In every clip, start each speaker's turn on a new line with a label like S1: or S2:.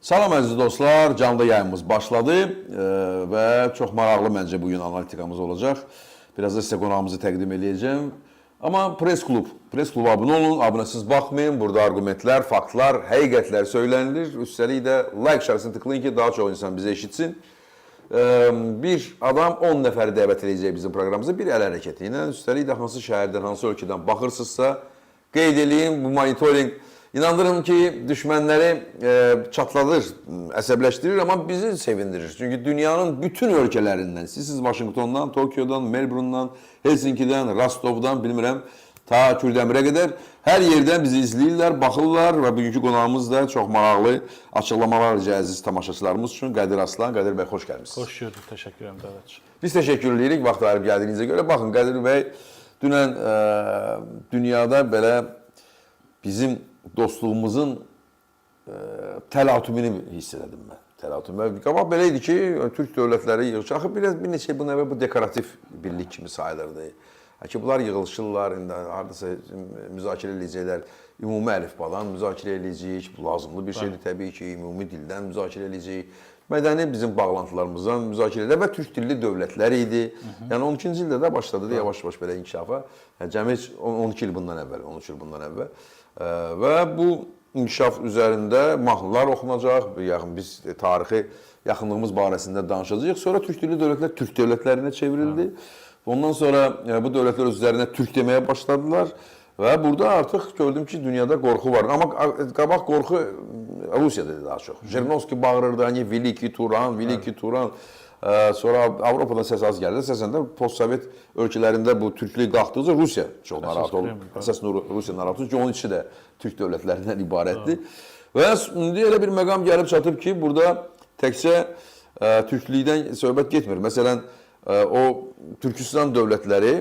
S1: Salam əziz dostlar, canlı yayımız başladı və çox maraqlı məncə bugün analitikamız olacaq. Biraz da sizə qonağımızı təqdim edəcəm. Amma press kluba abunə olun, abunəsiz baxmayın. Burada argumentlər, faktlar, həqiqətlər söylənilir. Üstəlik də like şarkısını tıklayın ki, daha çox insan bizi eşitsin. Bir adam 10 nəfəri dəvət edəcək bizim proqramımıza bir əl hərəkəti ilə. Üstəlik də hansı şəhərdən, hansı ölkədən baxırsınızsa qeyd edin, bu monitoring. İnandırım ki, düşmənləri çatladır, əsəbləşdirir, amma bizi sevindirir. Çünki dünyanın bütün ölkələrindən, siz Vaşinqtondan, Tokyodan, Melbourne'dan, Helsinki'dən, Rostov'dan, bilmirəm, ta Kürdəmirə qədər hər yerdən bizi izləyirlər, baxırlar və bugünkü qonağımız da çox maraqlı açıqlamalar əziz tamaşaçılarımız üçün Qədir Aslan. Qədir bəy, xoş gəlmişsiniz.
S2: Xoş gördük, təşəkkür edirəm dəvət üçün.
S1: Biz təşəkkür edirik vaxt ayırıb gəldiyinizə görə. Baxın, Qədir bəy, dünən dünyada belə bizim dostluğumuzun təlatümünü hiss elədim mən. Qabaq belə idi ki, Türk dövlətləri yığışır. Axı bir neçə bunun əvvəl bu dekorativ birlik kimi sayılırdı. Ki, bunlar yığılışırlar, haradasa müzakirə edəcəklər, ümumi əlifbadan müzakirə edəcəyik, bu lazımlı bir şeydir təbii ki, ümumi dildən müzakirə edəcəyik. Mədəni bizim bağlantılarımızdan müzakirə edək və Türk dilli dövlətlər idi. Yəni 12-ci ildə də başladı yavaş-yavaş belə inkişafa. Cəmi 12 il bundan əvvəl, 13 il bundan əvvəl. Və bu inkişaf üzərində mahnılar oxunacaq, biz tarixi yaxınlığımız barəsində danışacağıq. Sonra Türk dilli dövlətlər Türk dövlətlərinə çevrildi. Ondan sonra bu dövlətlər özlərinə Türk deməyə başladılar. Və burada artıq gördüm ki, dünyada qorxu var. Amma qabaq qorxu Rusiyada daha çox. Jirinovski bağırırdı, hani Veliki Turan, Veliki Turan. Sonra Avropadan səs az gəldi. Əsasən də post-sovet ölkələrində bu türklük qalxdıqca Rusiya çox narahat oldu. Əsasən Rusiya narahat oldu ki, onun içi də türk dövlətlərindən ibarətdir. Və indi elə bir məqam gəlib çatıb ki, burada təkcə türklükdən söhbət getmir. Məsələn, o Türkistan dövlətləri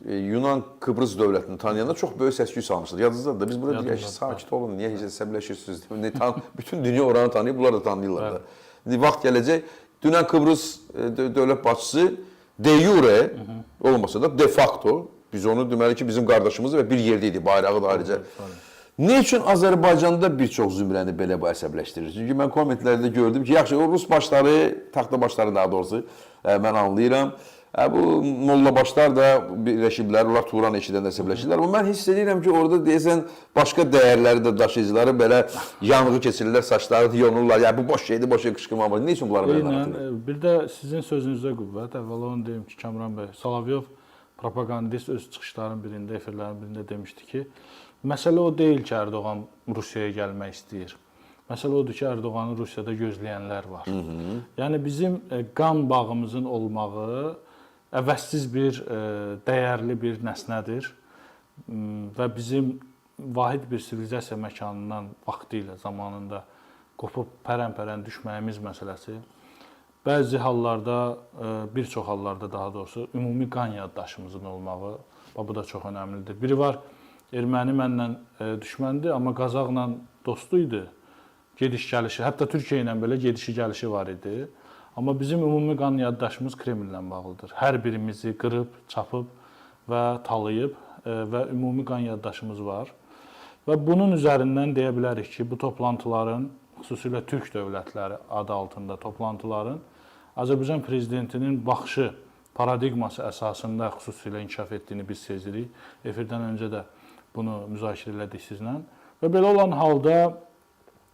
S1: Yunan Kıbrıs dövlətini tanıyanda çox böyük səs-küy salmışlar. Yadınızdadır da biz burada deyək ki, sakit olun, niyə heç əsəbləşirsiniz? Bütün dünya oranı tanıyıb, bunlar da tanıyırlar da. İndi vaxt gələcək, dünən Kıbrıs dövlət başçısı de jure olmasa da de facto, biz onu deməli ki, bizim qardaşımız və bir yerdə idi, bayrağı da ayrıca. Ne üçün Azərbaycanda bir çox zümrəni belə bu əsəbləşdirir? Çünki mən kommentlərdə gördüm ki, yaxşı, o Rus başları, taxta başları daha doğrusu, mən anlayıram. Bu molla başlar da birləşiblər, onlar Turan eşidən əsəbləşirlər. Amma mən hiss edirəm ki, orada deyəsən başqa dəyərləri də daşıyıcıları belə yanığı keçirirlər, saçları yonurlar. Yəni bu boş şeydir, boş şey qışqırmaq var. Ne üçün bunları belə narahat?
S2: Bir də sizin sözünüzə qüvvət. Əvvəla onu deyim ki, Kamran bəy, Solovyov propagandist öz çıxışların birində, efirlərin birində demişdi ki, məsələ o deyil ki, Erdoğan Rusiyaya gəlmək istəyir. Məsələ odur ki, Erdoğanı Rusiyada gözləyənlər var. Yəni bizim qan bağımızın olmağı əvəzsiz bir, dəyərli bir nəsnədir və bizim vahid bir sivilizasiya məkanından vaxtı ilə, zamanında qopub pərən-pərən düşməyimiz məsələsi bəzi hallarda, bir çox hallarda daha doğrusu, ümumi qan yaddaşımızın olmağı, bu da çox önəmlidir. Biri var, erməni mənlə düşməndir, amma Qazaqla dostu idi, gediş-gəlişi, hətta Türkiyə ilə belə gedişi-gəlişi var idi. Amma bizim ümumi qan yaddaşımız Kremllə bağlıdır. Hər birimizi qırıb, çapıb və talayıb və ümumi qan yaddaşımız var. Və bunun üzərindən deyə bilərik ki, bu toplantıların, xüsusilə Türk dövlətləri adı altında toplantıların Azərbaycan prezidentinin baxışı, paradigması əsasında xüsusilə inkişaf etdiyini biz sezirik. Efirdən öncə də bunu müzakirə elədik sizlə. Və belə olan halda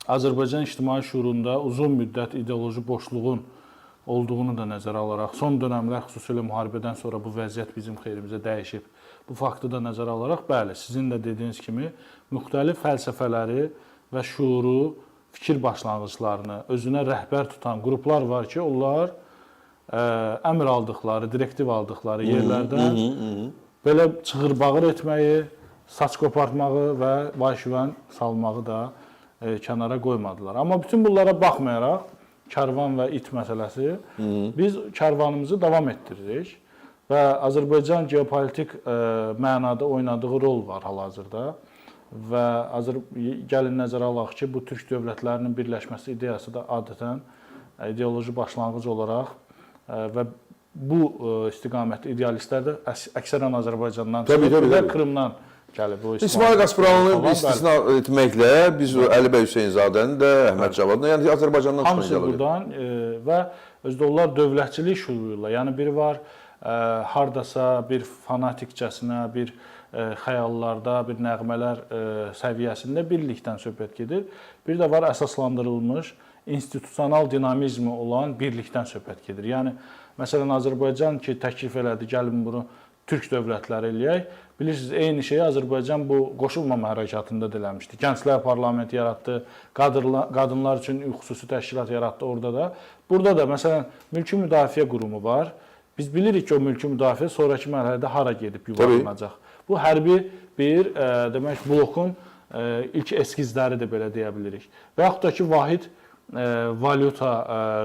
S2: Azərbaycan ictimai şuurunda uzun müddət ideoloji boşluğun olduğunu da nəzərə alaraq, son dönəmlər xüsusilə müharibədən sonra bu vəziyyət bizim xeyrimizə dəyişib. Bu faktı da nəzərə alaraq, bəli, sizin də dediyiniz kimi müxtəlif fəlsəfələri və şuuru, fikir başlanğıclarını özünə rəhbər tutan qruplar var ki, onlar əmr aldıqları, direktiv aldıqları yerlərdən belə çığır-bağır etməyi, saç qopartmağı və vay-şüvən salmağı da kənara qoymadılar. Amma bütün bunlara baxmayaraq, karvan və it məsələsi, biz karvanımızı davam etdiririk və Azərbaycan geopolitik mənada oynadığı rol var hal-hazırda və gəlin nəzərə alaq ki, bu Türk dövlətlərinin birləşməsi ideyası da adətən ideoloji başlanğıc olaraq və bu istiqamətdə idealistlər də əksərən Azərbaycandan çıxıb, Krımdan gəlib. O
S1: İsmail Qaspıranlı istisna etməklə biz Əli bəy Hüseynzadəni də, Əhməd Cavadını, yəni Azərbaycandan çıxan
S2: hamısı buradan və özdə onlar dövlətçilik şüuruyla, yəni biri var hardasa bir fanatikcəsinə, bir xəyallarda, bir nəğmələr səviyyəsində birlikdən söhbət gedir. Bir də var əsaslandırılmış, institusional dinamizmi olan birlikdən söhbət gedir. Yəni, məsələn, Azərbaycan ki, təklif elədi, gəlin bunu türk dövlətləri eləyək. Bilirsiniz, eyni şeyi Azərbaycan bu qoşulmama hərəkatında da eləmişdi. Gənclər parlamenti yaratdı, qadınlar üçün xüsusi təşkilat yaratdı orada da. Burada da, məsələn, mülki müdafiə qurumu var. Biz bilirik ki, o mülki müdafiə sonraki mərhələdə hara gedib yuvarlanacaq. Bu hərbi bir, demək, blokun ilk eskizləri də belə deyə bilirik. Və yaxud da ki, vahid valyuta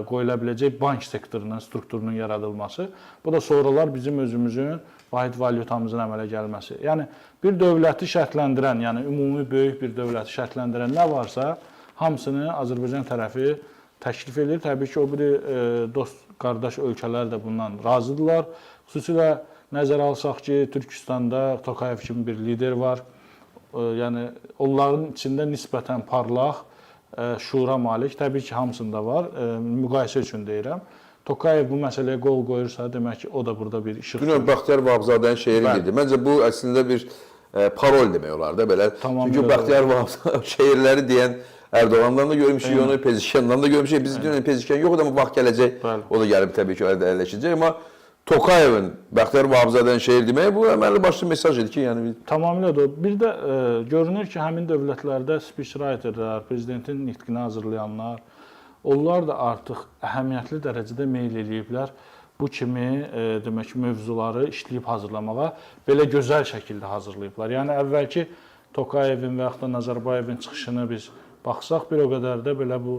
S2: qoyula biləcək bank sektorunun, strukturunun yaradılması. Bu da sonralar bizim özümüzün vahid valyutamızın əmələ gəlməsi. Yəni, bir dövləti şərtləndirən, yəni ümumi böyük bir dövləti şərtləndirən nə varsa, hamısını Azərbaycan tərəfi təklif edir. Təbii ki, o biri dost, qardaş ölkələr də bundan razıdırlar. Xüsusilə nəzərə alsaq ki, Türkistanda Tokayev kimi bir lider var. Yəni, onların içində nisbətən parlaq, şuura malik, təbii ki, hamısında var. Müqayisə üçün deyirəm. Tokayev bu məsələyə qol qoyursa, demək ki, o da burada bir işıq. Dünən
S1: Bəxtiyar Vahabzadənin şeiri idi. Məncə bu əslində bir parol demək olar da belə. Çünki Bəxtiyar Vahabzadə şeirləri deyən Erdoğandan da görmüşük, onu Pezişkandan da görmüşük. Biz dünən Pezişkan yox, amma vaxt gələcək, o da gəlib təbii ki, əlləşəcək. Amma Tokayevin Bəxtiyar Vahabzadənin şeir deməyi bu əməlli başlı mesaj idi ki, yəni
S2: tamamilə də o. Bir də görünür ki, həmin dövlətlərdə speechwriterlər, prezidentin nitqini hazırlayanlar, onlar da artıq əhəmiyyətli dərəcədə meyl eləyiblər bu kimi demək ki, mövzuları işləyib hazırlamağa, belə gözəl şəkildə hazırlayıblar. Yəni əvvəlki Tokayevin və yaxud da Nazarbayevin çıxışını biz baxsaq, bir o qədər də belə bu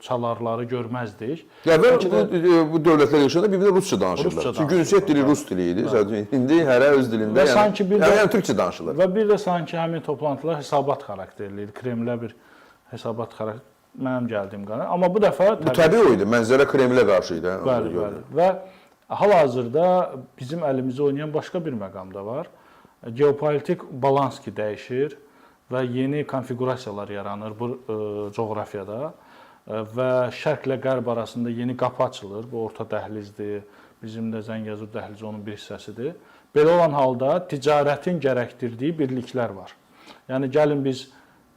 S2: çalarları görməzdik.
S1: Bu dövlətlər yaşında bir-birində rusca danışırlar. Çünki ünsiyyət dili rus dili idi. İndi hərə öz dilində, yəni türkçə danışılır.
S2: Və bir də sanki həmin toplantılar hesabat xarakterli idi. Kremlə bir hesabat xarakterli. Mənim gəldiyim qədər. Amma bu dəfə
S1: təbii o idi. Mənzərə Kremlə qarşı idi.
S2: Bəli. Və hal-hazırda bizim əlimizdə oynayan başqa bir məqam da var. Geopolitik balans ki dəyişir və yeni konfiqurasiyalar yaranır bu coğrafiyada və şərqlə qərb arasında yeni qapı açılır. Bu orta dəhlizdir. Bizim də Zəngəzur dəhlizi onun bir hissəsidir. Belə olan halda ticarətin gərəkdirdiyi birliklər var. Yəni gəlin biz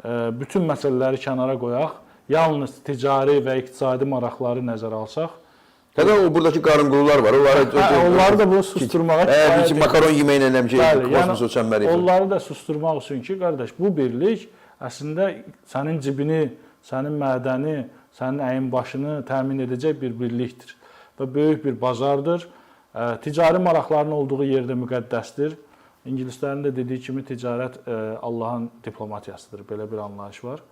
S2: bütün məsələləri kənara qoyaq. Yalnız ticari və iqtisadi maraqları nəzərə alsaq.
S1: Hətta o buradakı qarınqulular var.
S2: Onları da bu susturmağa
S1: kifayət edir. Makaron yeməyinə kosmos çəmbəri.
S2: Onları da susturmaq üçün ki, qardaş, bu birlik əslində sənin cibini, sənin mədəni, sənin əyin başını təmin edəcək bir birlikdir və böyük bir bazardır. Ticari maraqların olduğu yerdə müqəddəsdir. İngilislərin də dediyi kimi ticarət Allahın diplomatiyasıdır. Belə bir anlayış var.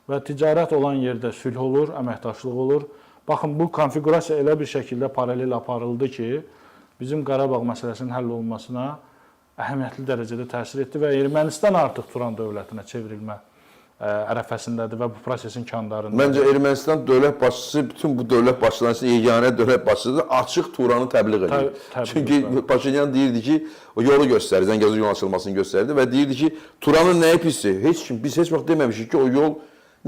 S2: Və ticarət olan yerdə sülh olur, əməkdaşlıq olur. Baxın, bu konfiqurasiya elə bir şəkildə paralel aparıldı ki, bizim Qarabağ məsələsinin həll olunmasına əhəmiyyətli dərəcədə təsir etdi və Ermənistan artıq Turan dövlətinə çevrilmə ərəfəsindədir və bu prosesin kandarındadır.
S1: Məncə Ermənistan dövlət başçısı, bütün bu dövlət başçılarının yeganə dövlət başçısı açıq Turanı təbliğ edir. Çünki Paşinyan deyirdi ki, o yolu göstərir, Zəngəzur yolun açılmasını göstərdi və deyirdi ki, Turanın nəyi pisdir? Biz heç vaxt deməmişik ki, o yol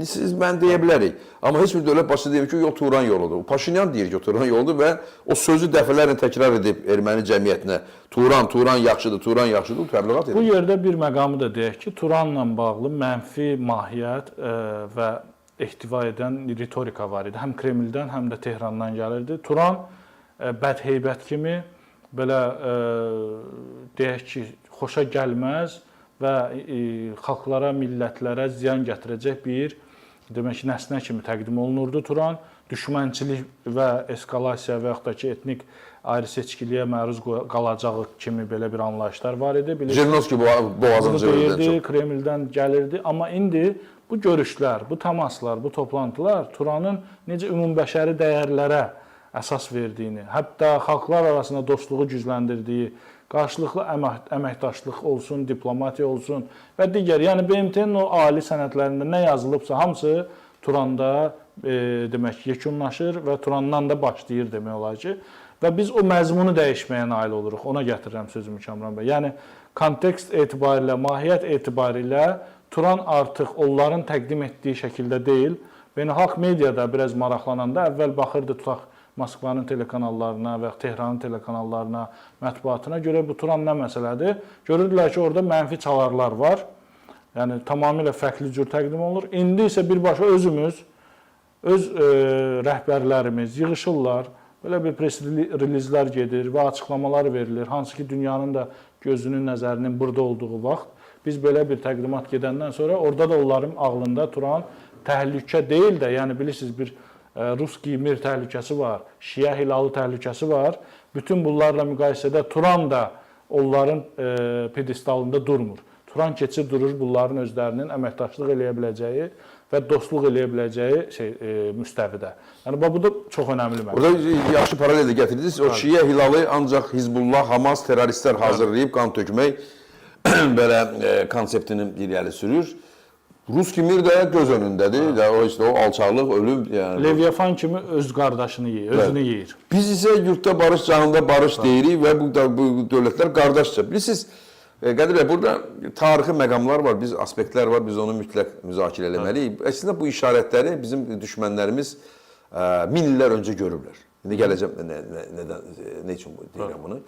S1: mən deyə bilərik. Amma heç bir dövlət başçısı deyir ki, o yol Turan yoludur. Paşinyan deyir ki, o Turan yoludur və o sözü dəfələrlə təkrar edib erməni cəmiyyətinə Turan yaxşıdır, Turan yaxşıdır, təbliğat edir.
S2: Bu yerdə bir məqamı da deyək ki, Turanla bağlı mənfi mahiyyət və ehtiva edən ritorika var idi. Həm Kremldən, həm də Tehrandan gəlirdi. Turan bədheybət kimi belə deyək ki, xoşa gəlməz və xalqlara, millətlərə ziyan gətirəcək bir demək ki, nəsnə kimi təqdim olunurdu Turan. Düşmənçilik və eskalasiya və yaxud da ki, etnik ayrı-seçkiliyə məruz qalacağı kimi belə bir anlayışlar var idi.
S1: Jirinovski boğazını
S2: deyirdi, Kremldən gəlirdi. Amma indi bu görüşlər, bu təmaslar, bu toplantılar Turanın necə ümumbəşəri dəyərlərə əsas verdiyini, hətta xalqlar arasında dostluğu gücləndirdiyi, qarşılıqlı əməkdaşlıq olsun, diplomatiya olsun və digər. Yəni BMT-nin o ali sənədlərində nə yazılıbsa, hamısı Turanda demək yekunlaşır və Turandan da başlayır demək olar ki. və biz o məzmunu dəyişməyə nail oluruq. Ona gətirirəm sözümü Kamran bəy. Yəni kontekst etibarilə, mahiyyət etibarilə Turan artıq onların təqdim etdiyi şəkildə deyil. Beynəlxalq mediada biraz maraqlananda əvvəl baxırdı tutaq Moskvanın telekanallarına və Tehranın telekanallarına, mətbuatına görə bu Turan nə məsələdir? Görürdülər ki, orada mənfi çalarlar var. Yəni tamamilə fərqli cür təqdim olunur. İndi isə birbaşa özümüz, öz rəhbərlərimiz yığışırlar. Belə bir press relizlər gedir və açıqlamalar verilir. Hansı ki, dünyanın da gözünün, nəzərinin burada olduğu vaxt biz belə bir təqdimat gedəndən sonra orada da onların ağlında Turan təhlükə deyil də, yəni bilirsiniz bir Ruski Mir təhlükəsi var, Şiə hilalı təhlükəsi var. Bütün bunlarla müqayisədə Turan da onların pedestalında durmur. Turan keçir durur bunların özlərinin əməkdaşlıq eləyə biləcəyi və dostluq eləyə biləcəyi müstəvidə. Yəni bu da çox önəmli məsələdir.
S1: Burada yaxşı paralel də gətirdiniz. O Şiə hilalı ancaq Hizbullah, Hamas terroristlər hazırlayıb qan tökmək belə konseptini irəli sürür. Ruski Mir də göz önündədir. O işte o alçaqlıq, ölüm, yəni
S2: Leviathan kimi öz qardaşını yeyir, özünü yeyir.
S1: Biz isə yurtda barış, canında barış deyirik və bu dövlətlər qardaşca. Bilirsiniz, Qədir bəy, burada tarixi məqamlar var, biz aspektlər var, biz onu mütləq müzakirə eləməliyik. Əslində bu işarətləri bizim düşmənlərimiz 1000 illər öncə görüblər. İndi gələcəm nə üçün deyirəm bunu.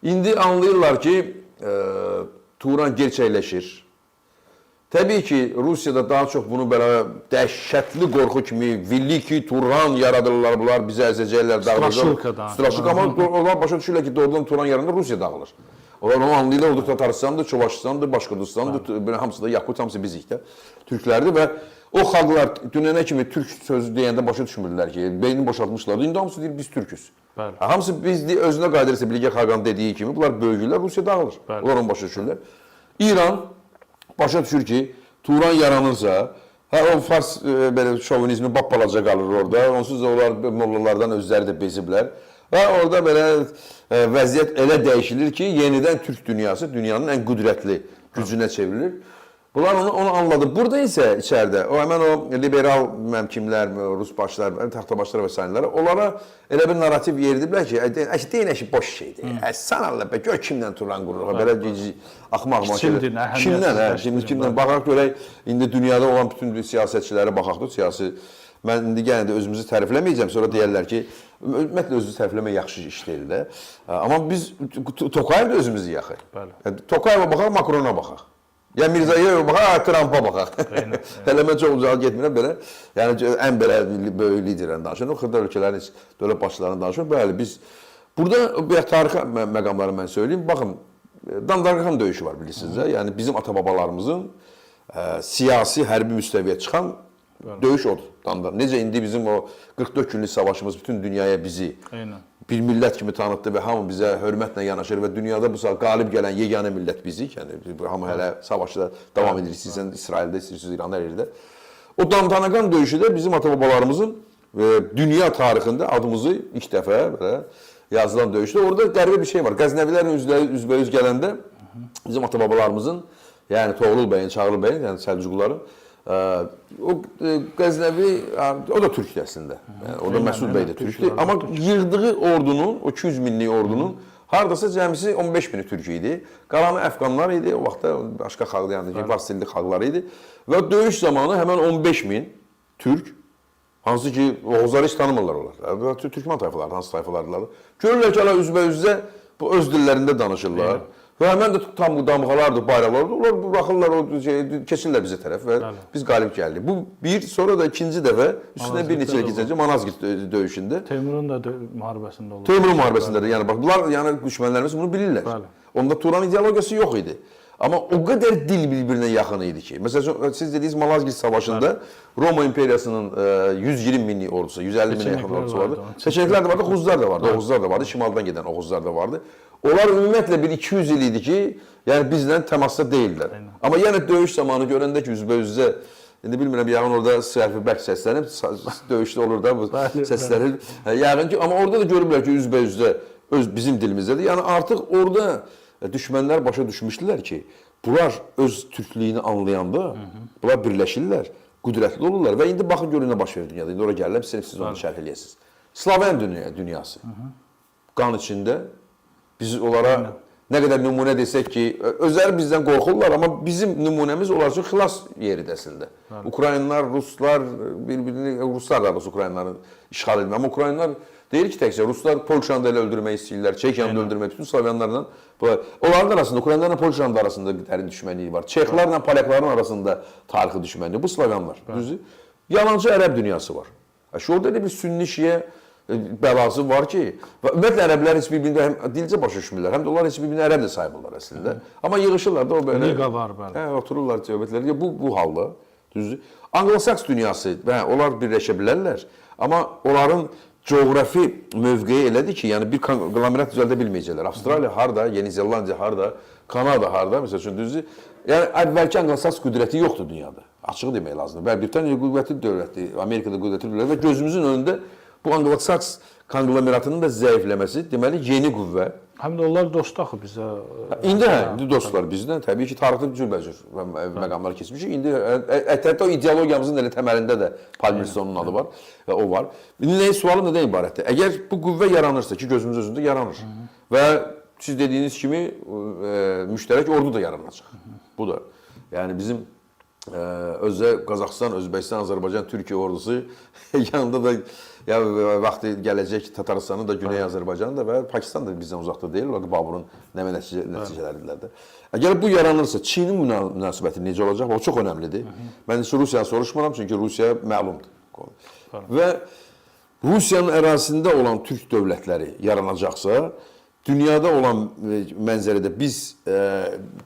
S1: İndi anlayırlar ki, Turan gerçəkləşir. Təbii ki, Rusiyada daha çox bunu belə dəhşətli qorxu kimi, Veliki Turan yaradırlar, bunlar bizə əzəcəklər, dağılacaq. Straşilka, amma onlar başa düşürlər ki, doğrudan Turan yaranır, Rusiya dağılır. Onlar onu anlayırlar, orada Tataristandır, Çovaşistandır, Başqırdistandır, hamısı da Yakut, hamısı bizik də, türklərdir və o xalqlar dünənə kimi türk sözü deyəndə başa düşmürlər ki, beynini boşaltmışlar. İndi hamısı deyir, biz türküz. Hamısı biz özünə qadirsə Bilge Xaqan dediyi kimi, bunlar böyüklər, Rusiya dağılır. Onlar onu başa düşürlər. İran başa düşür ki, Turan yaranırsa, o Fars belə şovinizmi balaca qalır orada, onsuz da onlar mollalardan özləri də beziblər. Və orada belə vəziyyət elə dəyişilir ki, yenidən türk dünyası dünyanın ən qüdrətli gücünə çevrilir. Bunlar onu anladı. Burada isə içəridə, həmən o liberal kimlər, Rus başlar, taxtabaşlar və sairələri, onlara elə bir narrativ yeridiblər ki, deyin əşi boş şeydir. Sən Allah be, gör kimdən Turan qurur, belə axmaq. Kimdən, baxaq görək, indi dünyada olan bütün siyasətçilərə baxaqdır, siyasi. Mən indi yenə də özümüzü tərifləməyəcəm, sonra deyərlər ki, ümumiyyətlə özünü tərifləmək yaxşı iş deyil də. Amma biz Tokayev da özümüzü yaxıq. Tokayevə baxaq, Makrona baxaq. Ya Mirzəyevə baxaq, Trumpa baxaq. Hələ mən çox uzağa getmirəm belə. Yəni ən belə böyük liderlərini danışıram. O xırda ölkələrin dövlət başçılarını danışıram. Bəli, biz burada tarixi məqamları mən söyləyim. Baxın, Dandarqan döyüşü var bilirsiniz. Yəni bizim ata-babalarımızın siyasi hərbi müstəviyə çıxan döyüş odur. Necə indi bizim o 44 günlük savaşımız bütün dünyaya bizi bir millət kimi tanıtdı və hamı bizə hörmətlə yanaşır və dünyada bu saat qalib gələn yeganə millət bizik. Yəni hamı hələ savaşda davam edir. İstəyirsən İsraildə, istəyirsiniz İran, hər yerdə. O Dandarqan döyüşü də bizim ata-babalarımızın dünya tarixində adımızı ilk dəfə belə yazılan döyüşdür. Orada qəribə bir şey var. Qəznəvilərin üzbəüz gələndə bizim ata-babalarımızın, yəni Toğrul bəyin, Çağrı bəyin, yəni Səlcuqların o Qəznəvi, o da türkdür əslində. O da Məsud bəy də türkdür. Amma yığdığı ordunun, o 200 minlik ordunun hardasa cəmisi 15 bini türk idi. Qalanı əfqanlar idi, o vaxtda başqa xalq, yəni fars dilli xalqlar idi. Və döyüş zamanı həmən 15 min türk, hansı ki, Oğuzları heç tanımırlar onlar. Türkmen tayfaları, hansı tayfalardılar. Görürlər ki, üzbə-üzdə öz dillərində danışırlar. Və həmən də tam damğalardır, bayraqlardır. Onlar buraxırlar, keçirlər bizə tərəf və biz qalib gəldik. Bu bir, sonra da ikinci dəfə üstündə bir neçə il keçəcək Manazgirt döyüşündə.
S2: Teymurun da müharibəsində olur.
S1: Teymurun müharibəsində də, yəni bax, bunlar, yəni düşmənlərimiz bunu bilirlər. Onda Turan ideologiyası yox idi. Amma o qədər dil bir-birinə yaxın idi ki. Məsələn, siz dediyiniz Malazgirt savaşında Roma imperiyasının 120 minlik ordusu, 150 minə yaxın ordusu vardı. Seçeneklər də vardı, Oğuzlar da vardı. Oğuzlar da vardı, şimaldan gedən Oğuzlar da vardı. Onlar ümumiyyətlə bir 200 il idi ki, yəni bizlə təmasda deyildilər. Amma yenə döyüş zamanı görəndə ki, üzbə-üzdə, indi bilmirəm, yəqin orada sərfi bərk səslənib, döyüşdə olur da bu səsləri. Yəqin ki, amma orada da görürlər ki, üzbə-üzdə bizim dilimizdədir. Yəni artıq orada düşmənlər başa düşmüşdülər ki, bunlar öz türklüyünü anlayanda, bunlar birləşirlər, qüdrətli olurlar və indi baxın görün nə baş verir dünyada. İndi oraya gəlirəm, siz onu şərh eləyəsiniz. Slaven dünyası. qan içində. Biz onlara nə qədər nümunə desək ki, özləri bizdən qorxurlar, amma bizim nümunəmiz onlar üçün xilas yeridir əslində. Ukraynalılar, ruslar, ruslar da Ukraynaları işğal etmir. Amma Ukraynalılar deyir ki, təkcə ruslar Polşanı da elə öldürmək istəyirlər, Çekiyanı da öldürmək, bütün Slavyanlarla. Onların arasında, Ukraynalarla Polşanın da arasında dərin düşmənliyi var. Çexlarla Polyakların arasında tarixi düşmənliyi. Bu Slavyanlar, düzdür? Yalancı ərəb dünyası var. Orada elə bir sünni-şiə bəlası var ki, ümumiyyətlə ərəblər heç bir-birində həm dilcə başa düşmürlər, həm də onlar heç bir-birini ərəb də sayılırlar əslində. Amma yığışırlar da o belə.
S2: Liqa var bəli.
S1: Otururlar söhbətlərə. Bu halda, düzdür? Anglo-Saks dünyası, onlar birləşə bilərlər, amma onların coğrafi mövqeyi elədir ki, yəni bir konglomerat düzəldə bilməyəcəklər. Avstraliya harda, Yeni Zelandiya harda, Kanada harda, məsəl üçün düzdür? Yəni əvvəlki Anglo-Saks qüdrəti yoxdur dünyada. Açığı demək lazımdır. Və Britaniya qüdrətli dövlətdir, Amerikada qüdrətli dövlətdir və gözümüzün önündə bu Anglo-Saks konglomeratının da zəifləməsi, deməli yeni qüvvə.
S2: Həm də onlar dost axı bizə.
S1: İndi dostlar bizdən təbii ki, tarixdə cürbəcür məqamlar keçmişik. İndi hətta o ideologiyamızın elə təməlində də Palmerstonun adı var və o var. İndi sualım nədən ibarətdir? Əgər bu qüvvə yaranırsa ki, gözümüz özündə yaranır və siz dediyiniz kimi müştərək ordu da yaranacaq. Bu da yəni bizim özdə Qazaxıstan, Özbəkistan, Azərbaycan, Türkiyə ordusu yanında da ya vaxtı gələcək Tataristanın da, Güney Azərbaycanın da və Pakistan da bizdən uzaqda deyil. Baburun nəticələridirlər də. Əgər bu yaranırsa, Çinin münasibəti necə olacaq? O çox önəmlidir. Mən heç Rusiyanı soruşmuram, çünki Rusiya məlumdur. Və Rusiyanın ərazisində olan türk dövlətləri yaranacaqsa, dünyada olan mənzərədə biz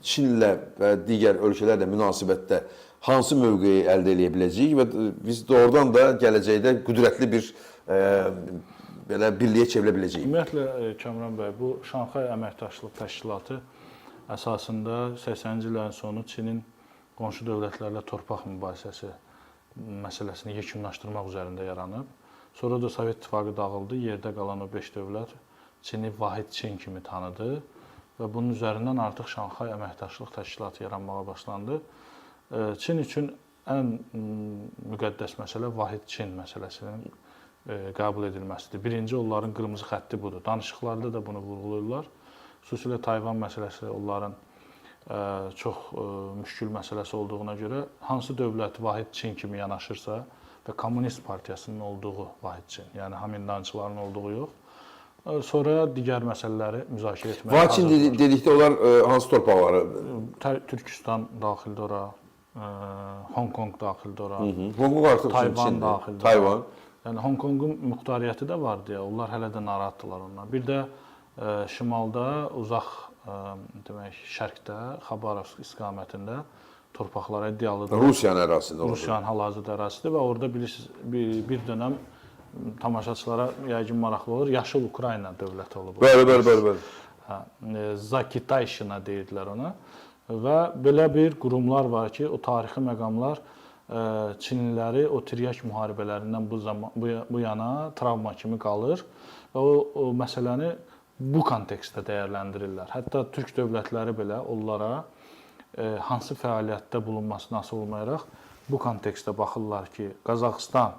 S1: Çinlə və digər ölkələrlə münasibətdə hansı mövqeyi əldə edə biləcəyik və biz doğrudan da gələcəkdə qüdrətli bir belə birliyə çevrilə biləcəyik.
S2: Ümumiyyətlə Kamran bəy, bu Şanxay Əməkdaşlıq Təşkilatı əsasında 80-ci illərin sonu Çinin qonşu dövlətlərlə torpaq mübahisəsi məsələsini yekunlaşdırmaq üzərində yaranıb. Sonra da Sovet İttifaqı dağıldı, yerdə qalan o 5 dövlət Çini vahid Çin kimi tanıdı və bunun üzərindən artıq Şanxay Əməkdaşlıq Təşkilatı yaranmağa başlandı. Çin üçün ən müqəddəs məsələ vahid Çin məsələsinin qəbul edilməsidir. Birinci onların qırmızı xətti budur. Danışıqlarda da bunu vurğulayırlar. Xüsusilə Tayvan məsələsi onların çox müşkül məsələsi olduğuna görə hansı dövlət vahid Çin kimi yanaşırsa və Kommunist Partiyasının olduğu vahid Çin, yəni Hamindançıların olduğu yox, sonra digər məsələləri müzakirə etməyə
S1: hazırdır. Vahid Çin dedikdə onlar hansı torpaqları?
S2: Türkistan daxildir ora, Hong Kong daxildir ora,
S1: Hong Kong artıq
S2: Tayvan daxildir.
S1: Tayvan.
S2: Yəni Hong Kongun muxtariyyəti də var deyə, onlar hələ də narahatdırlar onlar. Bir də şimalda, uzaq demək, şərqdə, Xabarovsk istiqamətində torpaqlara iddialıdır.
S1: Rusiyanın ərazisində olur.
S2: Rusiyanın hal-hazırda ərazisidir və orada bilirsiniz bir dönəm tamaşaçılara yəqin maraqlı olur, yaşıl Ukrayna dövləti olub.
S1: Bəli.
S2: Zakitayşina deyirdilər ona. Və belə bir qurumlar var ki, o tarixi məqamlar Çinliləri o tiryək müharibələrindən bu yana travma kimi qalır və o məsələni bu kontekstdə dəyərləndirirlər. Hətta türk dövlətləri belə onlara hansı fəaliyyətdə bulunmasına asılı olmayaraq bu kontekstdə baxırlar ki, Qazaxıstan,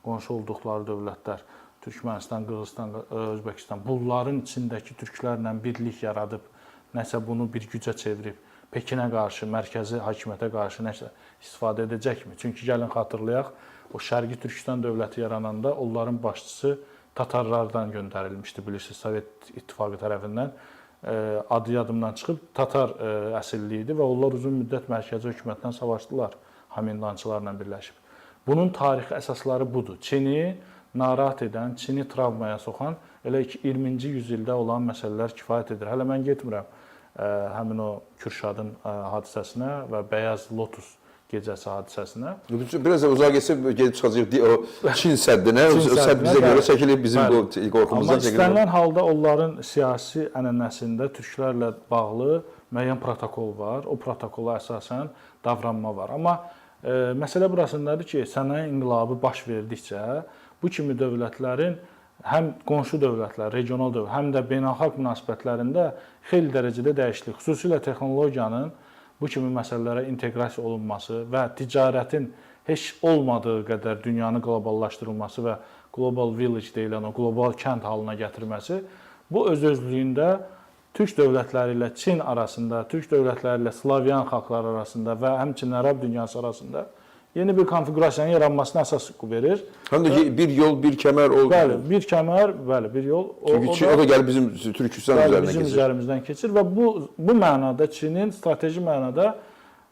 S2: qonşu olduqları dövlətlər, Türkmənistan, Qırğızstan, Özbəkistan bunların içindəki türklərlə birlik yaradıb nəsə bunu bir gücə çevirib Pekinə qarşı, mərkəzi hakimiyyətə qarşı nəsə istifadə edəcəkmi? Çünki gəlin xatırlayaq, o Şərqi Türkistan dövləti yarananda onların başçısı Tatarlardan göndərilmişdi, bilirsiniz, Sovet İttifaqı tərəfindən adı yadımdan çıxıb, Tatar əsilli idi və onlar uzun müddət mərkəzi hökumətdən savaşdılar Hamindançılarla birləşib. Bunun tarixi əsasları budur. Çini narahat edən, Çini travmaya soxan elə ki 20-ci yüzildə olan məsələlər kifayət edir. Hələ mən getmirəm həmin o Kürşadın hadisəsinə və Bəyaz Lotus gecəsi hadisəsinə.
S1: Biraz da uzağa geçsək gedib çıxacaq o Çin səddinə, o sədd bizə görə çəkilib, bizim bu qorxumuzdan çəkilib.
S2: Amma istənilən halda onların siyasi ənənəsində türklərlə bağlı müəyyən protokol var. O protokola əsasən davranma var. Amma məsələ burasındadır ki, sənaye inqilabı baş verdikcə bu kimi dövlətlərin həm qonşu dövlətlər, regional dövlət, həm də beynəlxalq münasibətlərində xeyli dərəcədə dəyişiklik, xüsusilə texnologiyanın bu kimi məsələlərə inteqrasiya olunması və ticarətin heç olmadığı qədər dünyanı qloballaşdırılması və global village deyilən o qlobal kənd halına gətirməsi Bu öz-özlüyündə Türk dövlətləri ilə Çin arasında, Türk dövlətləri ilə Slavyan xalqları arasında və həmçinin Ərəb dünyası arasında yeni bir konfiqurasiyanın yaranmasına əsas verir.
S1: Həm də ki, bir yol, bir kəmər o.
S2: Bəli, bir kəmər, bəli, bir yol.
S1: Çünki o da gəlib bizim Türkistan üzərindən
S2: bizim
S1: keçir.
S2: üzərimizdən keçir və bu mənada Çinin strateji mənada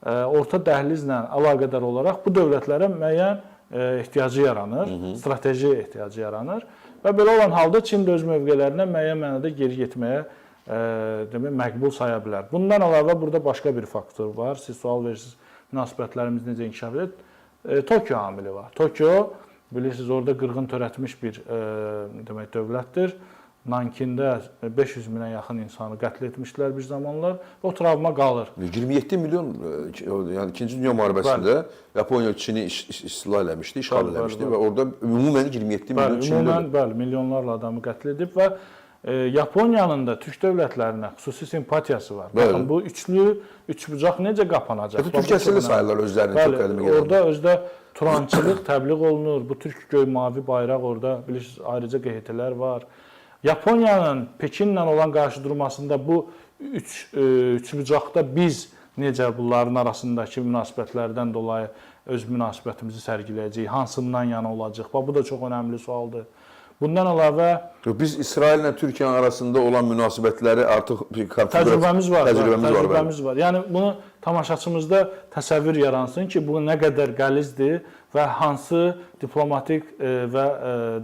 S2: orta dəhlizlə əlaqədar olaraq bu dövlətlərə müəyyən ehtiyacı yaranır, strateji ehtiyacı yaranır və belə olan halda Çin də öz mövqelərindən müəyyən mənada geri getməyə demək məqbul saya bilər. Bundan əlavə burada başqa bir faktor var. Siz sual verirsiniz, münasibətlərimiz necə inkişaf edir? Tokyo amili var. Tokyo, bilirsiniz, orada qırğın törətmiş bir demək dövlətdir. Nankində 500 minə yaxın insanı qətl etmişdilər bir zamanlar. O travma qalır.
S1: 27 milyon, yəni 2-ci Dünya müharibəsində Yaponiya Çini istila eləmişdi, işğal eləmişdi və orada ümumən 27 milyon Çinli
S2: öldü. Bəli, milyonlarla adamı qətl edib və Yaponiyanın da türk dövlətlərinə xüsusi simpatiyası var. Baxın, bu üçbucaq necə qapanacaq?
S1: Türk əsirli sayırlar özlərini çox qədimi gələn.
S2: Orada özdə turançılıq təbliğ olunur. Bu türk göy mavi bayraq orada bilirsiniz ayrıca QHT-lər var. Yaponiyanın Pekinlə olan qarşıdurmasında bu üçbucaqda biz necə bunların arasındakı münasibətlərdən dolayı öz münasibətimizi sərgiləyəcəyik, hansından yana olacaq? Bu da çox önəmli sualdır. Bundan əlavə
S1: biz İsraillə Türkiyənin arasında olan münasibətləri artıq
S2: təcrübəmiz var. Yəni bunu tamaşaçımızda təsəvvür yaransın ki, bu nə qədər qəlizdir və hansı diplomatik və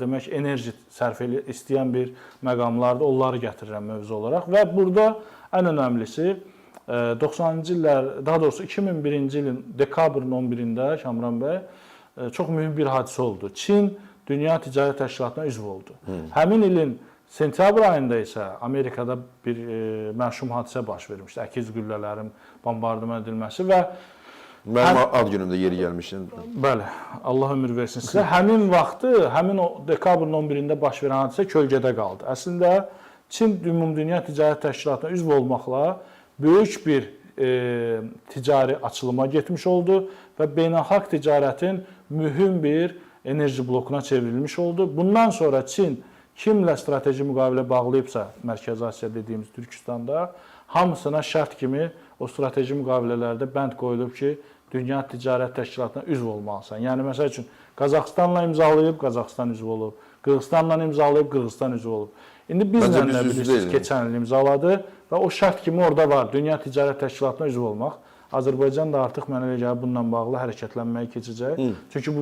S2: demək enerji sərf istəyən bir məqamlardır, onları gətirirəm mövzu olaraq və burada ən önəmlisi 90-cı illər, daha doğrusu 2001-ci ilin dekabrın 11-də Kamran bəy çox mühüm bir hadisə oldu. Çin Dünya Ticarət Təşkilatına üzv oldu. Həmin ilin sentyabr ayında isə Amerikada bir məşhum hadisə baş vermişdi. Əkiz güllələrin bombardıman edilməsi və
S1: mənim ad günümdə yeri gəlmişdi.
S2: Bəli, Allah ömür versin sizə. Həmin vaxtı, həmin o dekabrın 11-də baş verən hadisə kölgədə qaldı. Əslində Çin Ümumdünya Ticarət Təşkilatına üzv olmaqla böyük bir ticari açılıma getmiş oldu və beynəlxalq ticarətin mühüm bir enerji blokuna çevrilmiş oldu. Bundan sonra Çin kimlə strateji müqavilə bağlayıbsa, Mərkəzi Asiya dediyimiz Türkistanda, hamısına şərt kimi o strateji müqavilələrdə bənd qoyulub ki, Dünya Ticarət Təşkilatına üzv olmalısan. Yəni, məsəl üçün, Qazaxıstanla imzalayıb, Qazaxıstan üzv olub, Qırğızstanla imzalayıb, Qırğızstan üzv olub. İndi bizlə nə bilirsiniz, keçən il imzaladı və o şərt kimi orada var, Dünya Ticarət Təşkilatına üzv olmaq. Azərbaycan da artıq mənə elə gəlir bununla bağlı hərəkətlənməyə keçəcək. Çünki bu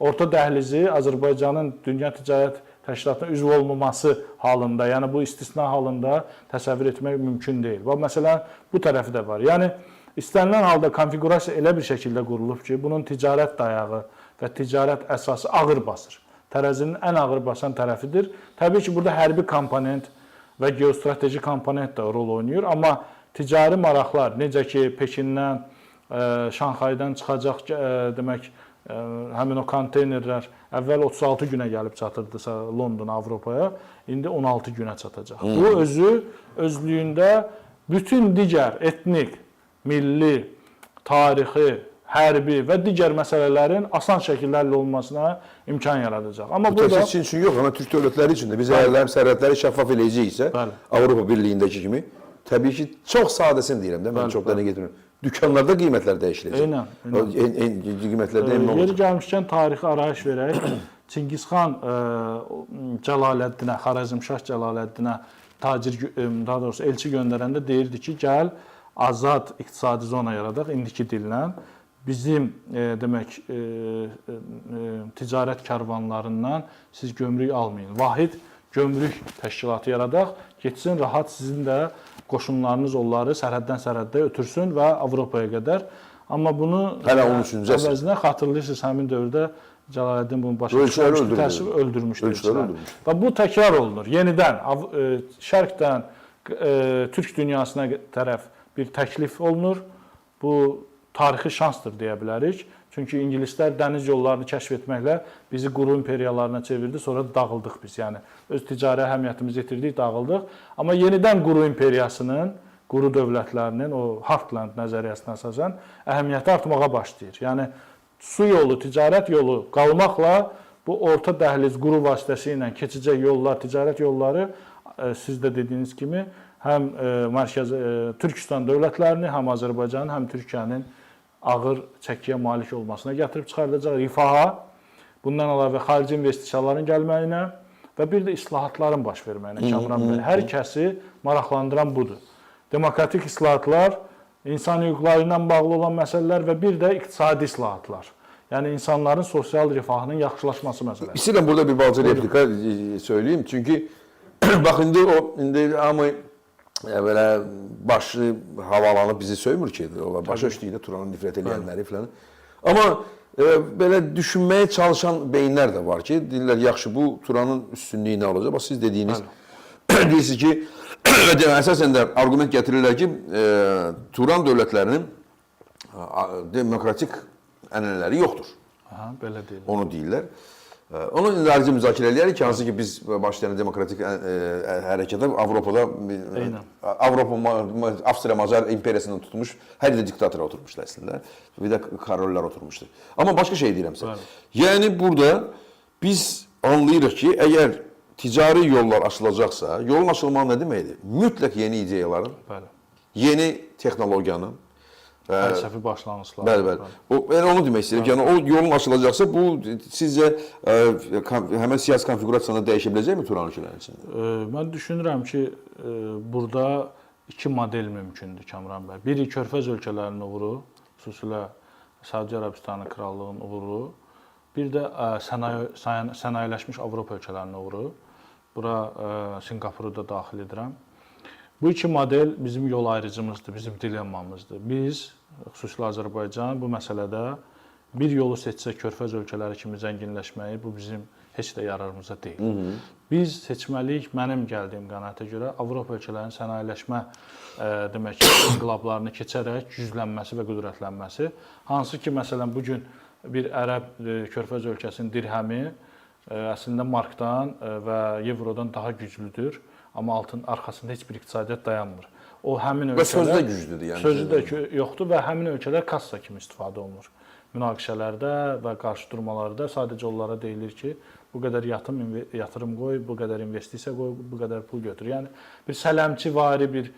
S2: orta dəhlizi Azərbaycanın Dünya Ticarət Təşkilatına üzv olmaması halında, yəni bu istisna halında təsəvvür etmək mümkün deyil. Və məsələn, bu tərəfi də var. Yəni, istənilən halda konfiqurasiya elə bir şəkildə qurulub ki, bunun ticarət dayağı və ticarət əsası ağır basır. Tərəzinin ən ağır basan tərəfidir. Təbii ki, burada hərbi komponent və geostrateji komponent də rol oynayır. Amma ticari maraqlar, necə ki, Pekindən, Şanxaydan çıxacaq demək, həmin o konteynerlər əvvəl 36 günə gəlib çatırdısa London, Avropaya, indi 16 günə çatacaq. Bu özlüyündə bütün digər etnik, milli, tarixi, hərbi və digər məsələlərin asan şəkillərlə olmasına imkan yaradacaq.
S1: Amma bu təkcə Çin üçün yox, amma Türk dövlətləri üçün də biz əgər sərhədləri şəffaf eləyəcəksə, Avropa Birliyindəki kimi, təbii ki, çox sadəsini deyirəm də, mən çox da nə getirmirəm. Dükkanlarda qiymətlər dəyişiləcək.
S2: Eynən.
S1: Qiymətlərdə emin olacaq.
S2: Yeri gəlmişkən tarixi arayış verək. Çingizxan Cəlaləddinə, Xarəzmşah Cəlaləddinə tacir, daha doğrusu elçi göndərəndə deyirdi ki, gəl azad iqtisadi zona yaradaq indiki dillə. Bizim demək ticarət karvanlarından siz gömrük almayın. Vahid gömrük təşkilatı yaradaq, getsin rahat sizin də qoşunlarınız onları sərhəddən sərhəddə ötürsün və Avropaya qədər. Amma bunu əvəzinə xatırlayırsınız, həmin dövrdə Cəlaləddin bunu başa öldürmüşdür. Və bu təkrar olunur. Yenidən şərqdən Türk dünyasına tərəf bir təklif olunur. Bu tarixi şansdır deyə bilərik. Çünki ingilislər dəniz yollarını kəşf etməklə bizi quru imperiyalarına çevirdi, sonra dağıldıq biz. Yəni, öz ticari əhəmiyyətimizi itirdik, dağıldıq. Amma yenidən quru imperiyasının, quru dövlətlərinin, o Heartland nəzəriyyəsinə əsasən əhəmiyyəti artmağa başlayır. Yəni, su yolu, ticarət yolu qalmaqla bu orta dəhliz quru vasitəsi ilə keçəcək yollar, ticarət yolları siz də dediyiniz kimi həm mərkəzi Türkistan dövlətlərini, həm Azərbaycanın, həm Türkiyənin ağır çəkiyə malik olmasına gətirib çıxardacaq, rifaha, bundan əlavə xarici investisiyaların gəlməyinə və bir də islahatların baş verməyinə, Kamran bəy. Hər kəsi maraqlandıran budur. Demokratik islahatlar, insan hüquqları ilə bağlı olan məsələlər və bir də iqtisadi islahatlar. Yəni insanların sosial rifahının yaxşılaşması məsələsi.
S1: İstəyirəm burada bir balaca replika söyleyeyim. Çünki bax indi hamı belə başı havalanıb bizi söymür ki, onlar başa düşdükdə Turanı nifrət edənləri filan. Amma belə düşünməyə çalışan beyinlər də var ki, deyirlər yaxşı bu Turanın üstünlüyü nə olacaq? Bax siz dediyiniz deyirsiniz ki, əsasən də arqument gətirirlər ki, Turan dövlətlərinin demokratik ənənələri yoxdur.
S2: Aha, belə deyirlər.
S1: Onu deyirlər. Onu ayrıca müzakirə edirik ki, hansı ki biz başlayan demokratik hərəkətə Avropada Avstriya-Macar imperiyasından tutmuş hər də diktatora oturmuşlar əslində. Bir də karollar oturmuşdu. Amma başqa şey deyirəm sizə. Yəni burada biz anlayırıq ki, əgər ticari yollar açılacaqsa, yolun açılmağı nə deməkdir? Mütləq yeni ideyaların, yeni texnologiyanın,
S2: fəlsəfi başlanğıclar.
S1: Bəli. Yəni onu demək istəyirəm. Yəni o yolun açılacaqsa bu sizcə həmin siyasi konfiqurasiyada dəyişə biləcəkmi Turan ölkələrinin içində?
S2: Mən düşünürəm ki, burada iki model mümkündür Kamran bəy. Biri Körfəz ölkələrinin uğuru, xüsusilə Səudiyyə Ərəbistanı krallığının uğuru, bir də sənayeləşmiş Avropa ölkələrinin uğuru. Bura Sinqapuru da daxil edirəm. Bu iki model bizim yol ayrıcımızdır, bizim dilemmamızdır. Biz, xüsusilə Azərbaycan, bu məsələdə bir yolu seçsək Körfəz ölkələri kimi zənginləşməyi, bu bizim heç də yararımıza deyil. Biz seçməliyik, mənim gəldiyim qənaətə görə, Avropa ölkələrinin sənayeləşmə demək ki, inqilablarını keçərək güclənməsi və qüdrətlənməsi. Hansı ki, məsələn, bugün bir ərəb Körfəz ölkəsinin dirhəmi əslində markdan və evrodan daha güclüdür. Amma arxasında heç bir iqtisadiyyat dayanmır. O həmin ölkələr
S1: sözü də güclüdür yəni.
S2: Sözü də yoxdur və həmin ölkələr kassa kimi istifadə olunur. Münaqişələrdə və qarşıdurmalarda sadəcə onlara deyilir ki, bu qədər yatırım qoy, bu qədər investisiya qoy, bu qədər pul götür. Yəni bir sələmçivari, bir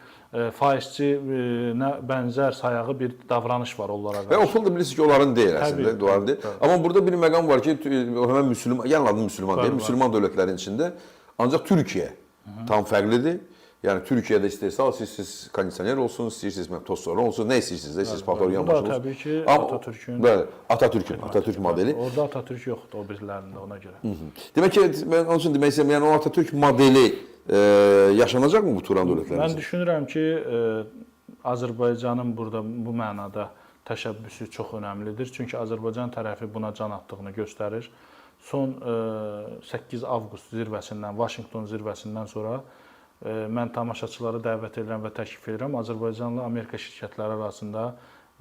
S2: faizçinə bənzər sayağı bir davranış var onlara qarşı.
S1: Və o pul da bilirsiniz ki, onların deyil əslində, onların deyil. Amma burada bir məqam var ki, həmin müsəlman, yəni adı müsəlman deyil, müsəlman dövlətlərin içində ancaq Türkiyə tam fərqlidir. Yəni Türkiyədə istəyirsiniz, siz kondisioner olsun, istəyirsiniz tostları olsun, nə istəyirsiniz də, siz patoryan
S2: başınız. Bu da təbii ki, Atatürkün.
S1: Bəli, Atatürk modeli.
S2: Orada Atatürk yoxdur o birilərində ona görə.
S1: Demək ki, mən onun üçün demək istəyirəm, yəni o Atatürk modeli yaşanacaqmı bu Turan dövlətlərində?
S2: Mən düşünürəm ki, Azərbaycanın burada bu mənada təşəbbüsü çox önəmlidir. Çünki Azərbaycan tərəfi buna can atdığını göstərir. Son 8 avqust zirvəsindən, Vaşinqton zirvəsindən sonra mən tamaşaçıları dəvət edirəm və təklif edirəm. Azərbaycanla Amerika şirkətləri arasında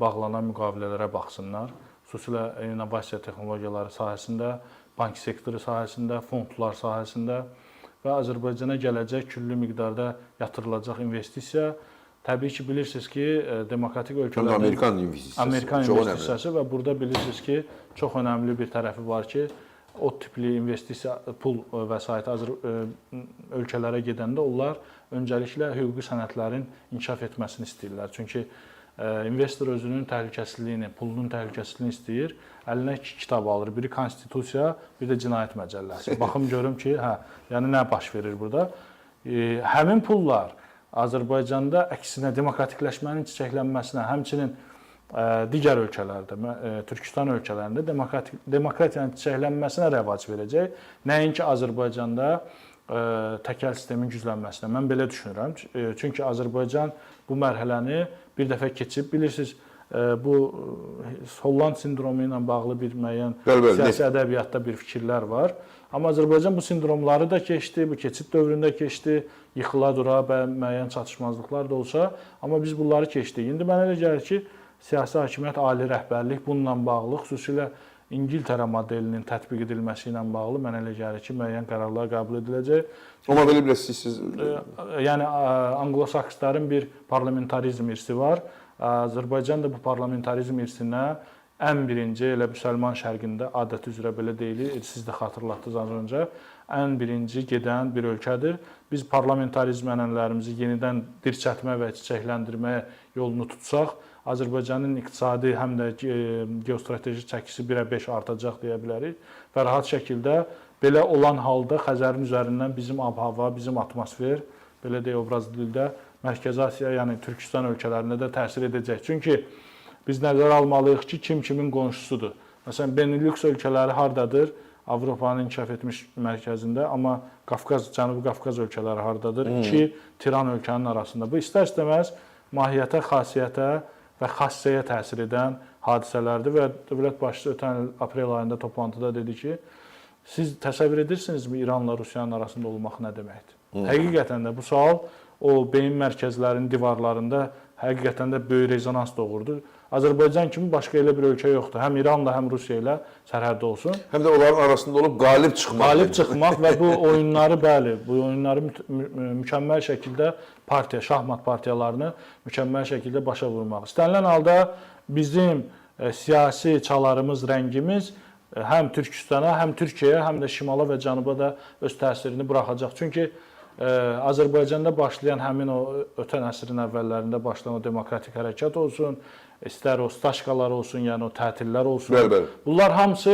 S2: bağlanan müqavilələrə baxsınlar. Xüsusilə innovasiya texnologiyaları sahəsində, bank sektoru sahəsində, fondlar sahəsində və Azərbaycana gələcək küllü miqdarda yatırılacaq investisiya. Təbii ki, bilirsiniz ki, demokratik ölkələrdə
S1: Amerikan
S2: investisiyası və burada bilirsiniz ki, çox önəmli bir tərəfi var ki, o tipli investisiya, pul vəsaiti ölkələrə gedəndə onlar öncəliklə hüquqi sənədlərin inkişaf etməsini istəyirlər. Çünki investor özünün təhlükəsizliyini, pulunun təhlükəsizliyini istəyir. Əlinə iki kitab alır. Biri konstitusiya, bir də cinayət məcəlləsi. Baxım görüm ki, yəni nə baş verir burada. Həmin pullar Azərbaycanda əksinə demokratikləşmənin çiçəklənməsinə, həmçinin digər ölkələrdə, Türkistan ölkələrində demokratiyanın çiçəklənməsinə rəvac verəcək. Nəinki Azərbaycanda təkəl sistemin güclənməsinə. Mən belə düşünürəm. Çünki Azərbaycan bu mərhələni bir dəfə keçib, bilirsiniz, bu Holland sindromu ilə bağlı bir müəyyən siyasi ədəbiyyatda bir fikirlər var. Amma Azərbaycan bu sindromları da keçdi, bu keçid dövründə keçdi, yıxıla dura və müəyyən çatışmazlıqlar da olsa, amma biz bunları keçdik. İndi mənə elə gəlir ki, siyasi hakimiyyət, ali rəhbərlik bununla bağlı, xüsusilə İngiltərə modelinin tətbiq edilməsi ilə bağlı mənə elə gəlir ki, müəyyən qərarlar qəbul ediləcək.
S1: O modeli bilirsiniz?
S2: Yəni anglosaksların bir parlamentarizm irsi var. Azərbaycan da bu parlamentarizm irsinə ən birinci elə müsəlman şərqində adət üzrə belə deyilir, siz də xatırlatdınız az öncə, ən birinci gedən bir ölkədir. Biz parlamentarizm ənənələrimizi yenidən dirçətmə və çiçəkləndirməyə yolunu tutsaq, Azərbaycanın iqtisadi həm də geostrateji çəkisi 1-ə 5 artacaq deyə bilərik və rahat şəkildə belə olan halda Xəzərin üzərindən bizim ab-hava, bizim atmosfer, belə deyə obrazlı dildə Mərkəzi Asiya, yəni Türkistan ölkələrinə də təsir edəcək. Çünki biz nəzərə almalıyıq ki, kim kimin qonşusudur. Məsələn, Benelux ölkələri hardadır? Avropanın inkişaf etmiş mərkəzində, amma Qafqaz, Cənubi Qafqaz ölkələri hardadır? İki tiran ölkənin arasında. Bu istər-istəməz mahiyyətə, xasiyyətə və xassəyə təsir edən hadisələrdir və dövlət başçısı ötən il aprel ayında toplantıda dedi ki, siz təsəvvür edirsinizmi İranla Rusiyanın arasında olmaq nə deməkdir? Həqiqətən də bu sual o beyin mərkəzlərinin divarlarında həqiqətən də böyük rezonans doğurdu. Azərbaycan kimi başqa elə bir ölkə yoxdur. Həm İranla, həm Rusiya ilə sərhəddə olsun.
S1: Həm də onların arasında olub qalib çıxmaq.
S2: Qalib çıxmaq və bu oyunları, bəli, bu oyunları mükəmməl şəkildə şahmat partiyalarını mükəmməl şəkildə başa vurmaq. İstənilən halda bizim siyasi çalarımız, rəngimiz həm Türkistana, həm Türkiyəyə, həm də şimala və cənuba da öz təsirini buraxacaq. Çünki Azərbaycanda başlayan həmin o ötən əsrin əvvəllərində başlayan o demokratik hərəkat olsun, istər o staşkalar olsun, yəni o tətillər olsun.
S1: Bəli.
S2: Bunlar hamısı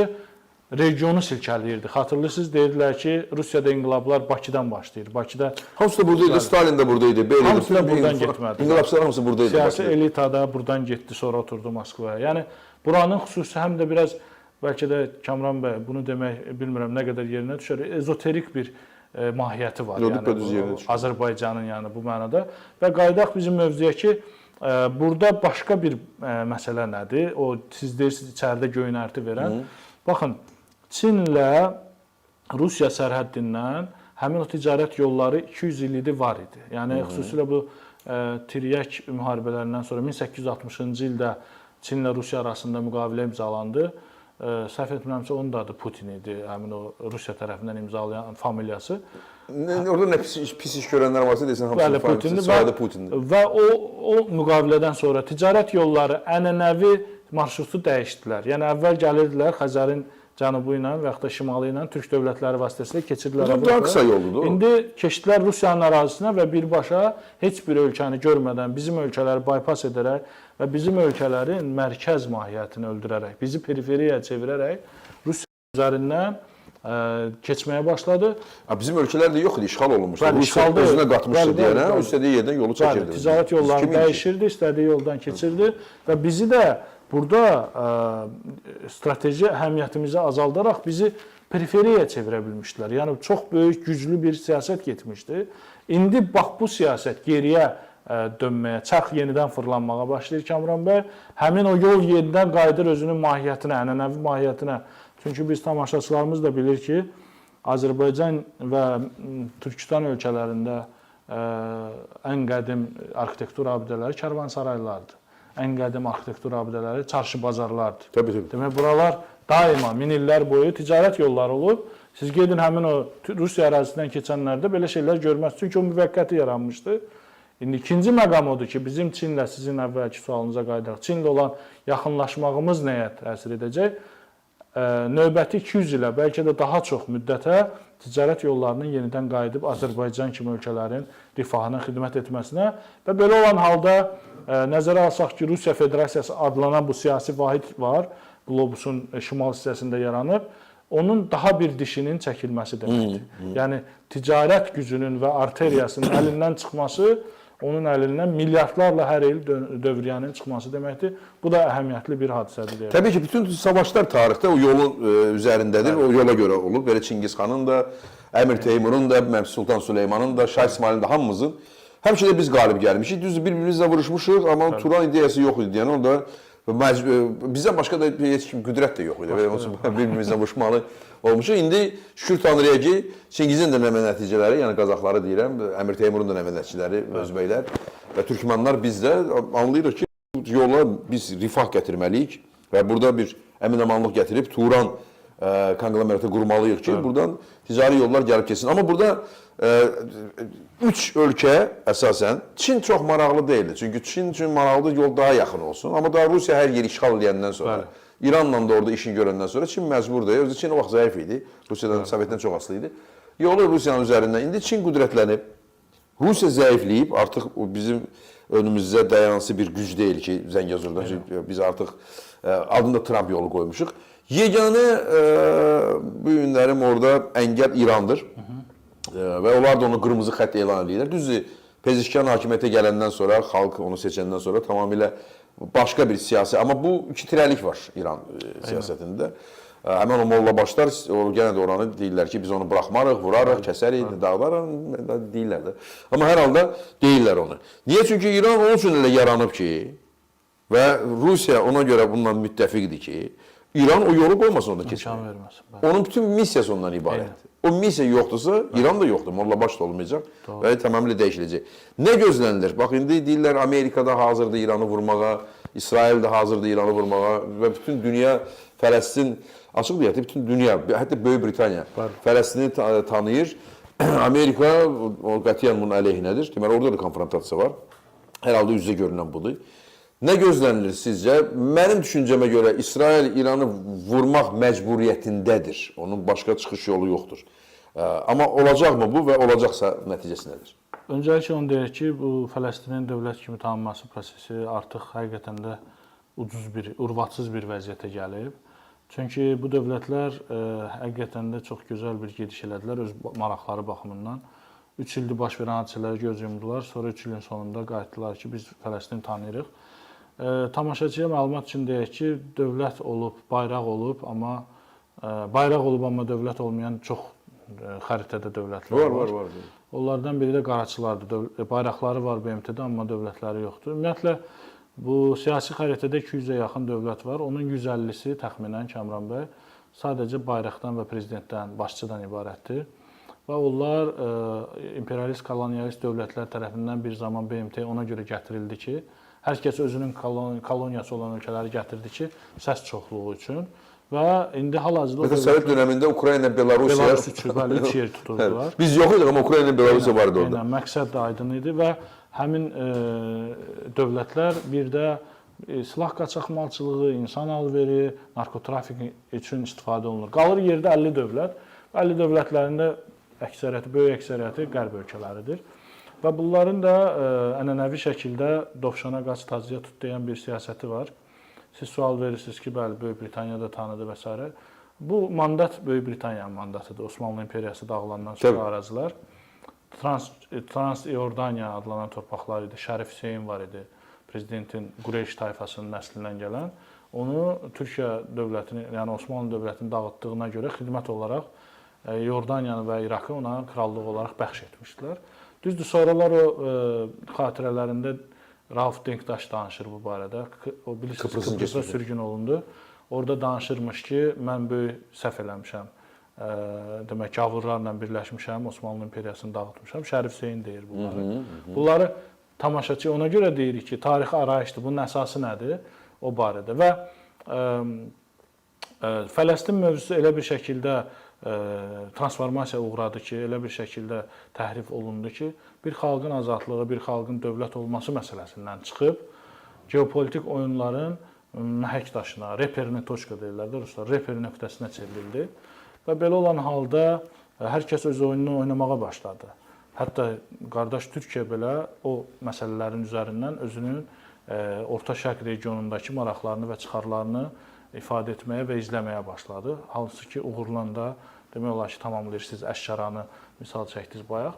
S2: regionu silkələyirdi. Xatırlısınız, deyirdilər ki, Rusiyada inqilablar Bakıdan başlayır. Bakıda
S1: hamısı da buradaydı, Stalin də buradaydı.
S2: Hamısı da buradan getmədi.
S1: İnqilabçılar hamısı buradaydı.
S2: Siyasi elita da buradan getdi, sonra oturdu Moskvaya. Yəni buranın xüsusi həm də biraz bəlkə də Kamran bəy bunu demək bilmirəm nə qədər yerinə düşər. Ezoterik bir mahiyyəti var. Yəni Azərbaycanın yəni bu mənada və qayıdaq bizim mövzuya ki, burada başqa bir məsələ nədir? O siz deyirsiniz içəridə göynərti verən. Baxın, Çinlə Rusiya sərhəddindən həmin o ticarət yolları 200 illidir var idi. Yəni xüsusilə bu tiryək müharibələrindən sonra 1860-cı ildə Çinlə Rusiya arasında müqavilə imzalandı. Səhv etmirəmsə onun da adı Putin idi, həmin o Rusiya tərəfindən imzalayan familiyası.
S1: Orada nə pis iş görənlər varsa desən hamısı sadə Putindir.
S2: Və o müqavilədən sonra ticarət yolları ənənəvi marşrutu dəyişdilər. Yəni əvvəl gəlirdilər Xəzərin cənubu ilə və yaxud da şimalı ilə türk dövlətləri vasitəsilə keçirdilər.
S1: Bu daha qısa yoldur.
S2: İndi keçdilər Rusiyanın ərazisinə və birbaşa heç bir ölkəni görmədən bizim ölkələri bypass edərək və bizim ölkələrin mərkəz mahiyyətini öldürərək, bizi periferiyaya çevirərək Rusiya üzərindən keçməyə başladı.
S1: Bizim ölkələr də yox idi, işğal olunmuşdu. Rusiya özünə qatmışdı deyənə, o istədiyi yerdən yolu çəkirdi.
S2: Ticarət yollarını dəyişirdi, istədiyi yoldan keçirdi və bizi də burada strateji əhəmiyyətimizi azaldaraq bizi periferiyaya çevirə bilmişdilər. Yəni çox böyük, güclü bir siyasət getmişdi. İndi bax bu siyasət geriyə dönməyə, çarx yenidən fırlanmağa başlayır Kamran bəy. Həmin o yol yenidən qayıdır özünün mahiyyətinə, ənənəvi mahiyyətinə. Çünki biz tamaşaçılarımız da bilir ki, Azərbaycan və Türkistan ölkələrində ən qədim arxitektur abidələri karvansaraylardır. Ən qədim arxitektur abidələri çarşı bazarlardır.
S1: Təbii.
S2: Demək, buralar daima min illər boyu ticarət yolları olub. Siz gedin həmin o Rusiya ərazisindən keçənlərdə belə şeylər görməz. Çünki o müvəqqəti yaranmışdı. İndi ikinci məqam odur ki, bizim Çinlə sizin əvvəlki sualınıza qayıdaq. Çinlə olan yaxınlaşmağımız nəyə təsir edəcək? Növbəti 200 ilə, bəlkə də daha çox müddətə ticarət yollarının yenidən qayıdıb Azərbaycan kimi ölkələrin rifahına xidmət etməsinə və belə olan halda nəzərə alsaq ki, Rusiya Federasiyası adlanan bu siyasi vahid var, qlobusun şimal hissəsində yaranıb, onun daha bir dişinin çəkilməsi deməkdir. Yəni, ticarət gücünün və arteriyasının əlindən çıxması, onun əlindən milyardlarla hər il dövriyyənin çıxması deməkdir. Bu da əhəmiyyətli bir hadisədir.
S1: Təbii ki, bütün savaşlar tarixdə o yolun üzərindədir, o yola görə olub. Belə Çingiz xanın da, Əmir Teymurun da, Sultan Süleymanın da, Şah İsmailin da hamımızın həmişə də biz qalib gəlmişik. Düzdür, bir-birimizlə vuruşmuşuq, amma Turan ideyası yox idi. Yəni, orada bizdən başqa da heç kim qüdrət də yox idi. Bir-birimizlə vuruşmalı olmuşuq. İndi şükür Tanrıya ki, Çingizin də nəmə nəticələri, yəni Qazaxları deyirəm, Əmir Teymurun da nəmə nəticələri, Özbəklər və Türkmenlər biz də anlayırıq ki, yola biz rifah gətirməliyik və burada bir əmin-amanlıq gətirib Turan konglomeratı qurmalıyıq ki, buradan ticari yollar gəlib keçsin. Amma burada 3 ölkə əsasən, Çin çox maraqlı deyildi. Çünki Çin üçün maraqlı yol daha yaxın olsun. Amma daha Rusiya hər yeri işğal edəndən sonra İranla da orada işin görəndən sonra Çin məcburdur. Özü Çin o vaxt zəif idi. Rusiyadan, Sovetdən çox asılı idi. Yolu Rusiyanın üzərindən. İndi Çin qüdrətlənib, Rusiya zəifləyib, artıq bizim önümüzdə dayansı bir güc deyil ki, Zəngəzurdan. Biz artıq adında Trump yolu qoymuşuq. Yeganə bu günlərim orada əngəl İrandır. Və onlar da onu qırmızı xətt elan edirlər. Düzdür, Pezeşkan hakimiyyətə gələndən sonra, xalq onu seçəndən sonra tamamilə başqa bir siyasi, amma bu iki tirəlik var İran siyasətində. Həmən o mollabaşlar yenə də oranı deyirlər ki, biz onu buraxmarıq, vurarıq, kəsərik, dağlarıq, deyirlər də. Amma hər halda deyirlər onu. Niyə? Çünki İran onun üçün elə yaranıb ki və Rusiya ona görə bundan müttəfiqdir ki, İran o yolu qoymasın onda keçməyə. Onun bütün missiyası ondan ibarət. O missiya yoxdursa, İran da yoxdur, mollabaş da olmayacaq və tamamilə dəyişiləcək. Nə gözlənilir? Bax, indi deyirlər Amerikada hazırdır İranı vurmağa, İsrail də hazırdır İranı vurmağa və bütün dünya Fələstin, açıq deyək, bütün dünya, hətta Böyük Britaniya Fələstini tanıyır. Amerika qətiyyən bunun əleyhinədir. Deməli, orada da konfrontasiya var. Hər halda üzə görünən budur. Nə gözlənilir sizcə? Mənim düşüncəmə görə İsrail İranı vurmaq məcburiyyətindədir. Onun başqa çıxış yolu yoxdur. Amma olacaqmı bu və olacaqsa nəticəsi nədir?
S2: Öncəliklə onu deyək ki, bu Fələstinin dövlət kimi tanınması prosesi artıq həqiqətən də urvatsız bir vəziyyətə gəlib. Çünki bu dövlətlər həqiqətən də çox gözəl bir gediş elədilər öz maraqları baxımından. 3 ildir baş verən hadisələri göz yumdular, sonra 3 ilin sonunda qayıtdılar ki, biz Fələstini tanıyırıq. Tamaşaçıya məlumat üçün deyək ki, dövlət olub, bayraq olub, amma dövlət olmayan çox xəritədə dövlətlər var. Var. Onlardan biri də qaraçılardır. Bayraqları var BMT-də, amma dövlətləri yoxdur. Ümumiyyətlə, bu siyasi xəritədə 200-ə yaxın dövlət var. Onun 150-si təxminən Kamran bəy sadəcə bayraqdan və prezidentdən, başçıdan ibarətdir. Və onlar imperialist, kolonialist dövlətlər tərəfindən bir zaman BMT ona görə gətirildi ki, hər kəs özünün koloniyası olan ölkələri gətirdi ki, səs çoxluğu üçün və indi hal-hazırda
S1: Məsələn, Sovet dönəmində Ukrayna, Belarus
S2: üçün bəli 3 yer tuturdular.
S1: Biz yox idik, amma Ukrayna, Belarus vardı orada.
S2: Məqsəd də aydın idi və həmin dövlətlər bir də silah qaçaqmalçılığı, insan alveri, narkotrafik üçün istifadə olunur. Qalır yerdə 50 dövlət. 50 dövlətlərində böyük əksəriyyəti qərb ölkələridir. Və bunların da ənənəvi şəkildə dovşana qaç, tacıya tut deyən bir siyasəti var. Siz sual verirsiniz ki, bəli, Böyük Britaniyada tanıdı və s. Bu mandat Böyük Britaniyanın mandatıdır. Osmanlı İmperiyası dağılandan sonra ərazilər. Trans-İordaniya adlanan torpaqlar idi. Şərif Hüseyn var idi. Prezidentin Qureyş tayfasının nəslindən gələn. Onu Türkiyə dövlətini, yəni Osmanlı dövlətini dağıtdığına görə xidmət olaraq Yordaniyanı və İraqı ona krallıq olaraq bəxş etmişdilər. Düzdür, sonralar o xatirələrində Rauf Denktaş danışır bu barədə. O bilirsiniz, Kıbrısda sürgün olundu. Orada danışırmış ki, mən böyük səhv eləmişəm. Demək, gavurlarla birləşmişəm, Osmanlı İmperiyasını dağıtmışam. Şərif Hüseyn deyir bunları. Bunları tamaşaçı ona görə deyirik ki, tarixi arayışdır. Bunun əsası nədir? O barədə. Və Fələstin mövzusu elə bir şəkildə transformasiya uğradı ki, elə bir şəkildə təhrif olundu ki, bir xalqın azadlığı, bir xalqın dövlət olması məsələsindən çıxıb, geopolitik oyunların məhək daşına, reperini toçka deyirlər də ruslar, reperi nöqtəsinə çevrildi və belə olan halda hər kəs öz oyununu oynamağa başladı. Hətta qardaş Türkiyə belə o məsələlərin üzərindən özünün Orta Şərq regionundakı maraqlarını və çıxarlarını ifadə etməyə və izləməyə başladı. Hansı ki, uğurlanda demək olar ki, tamamlayırsınız Əşşaranı misal çəkdiniz bayaq.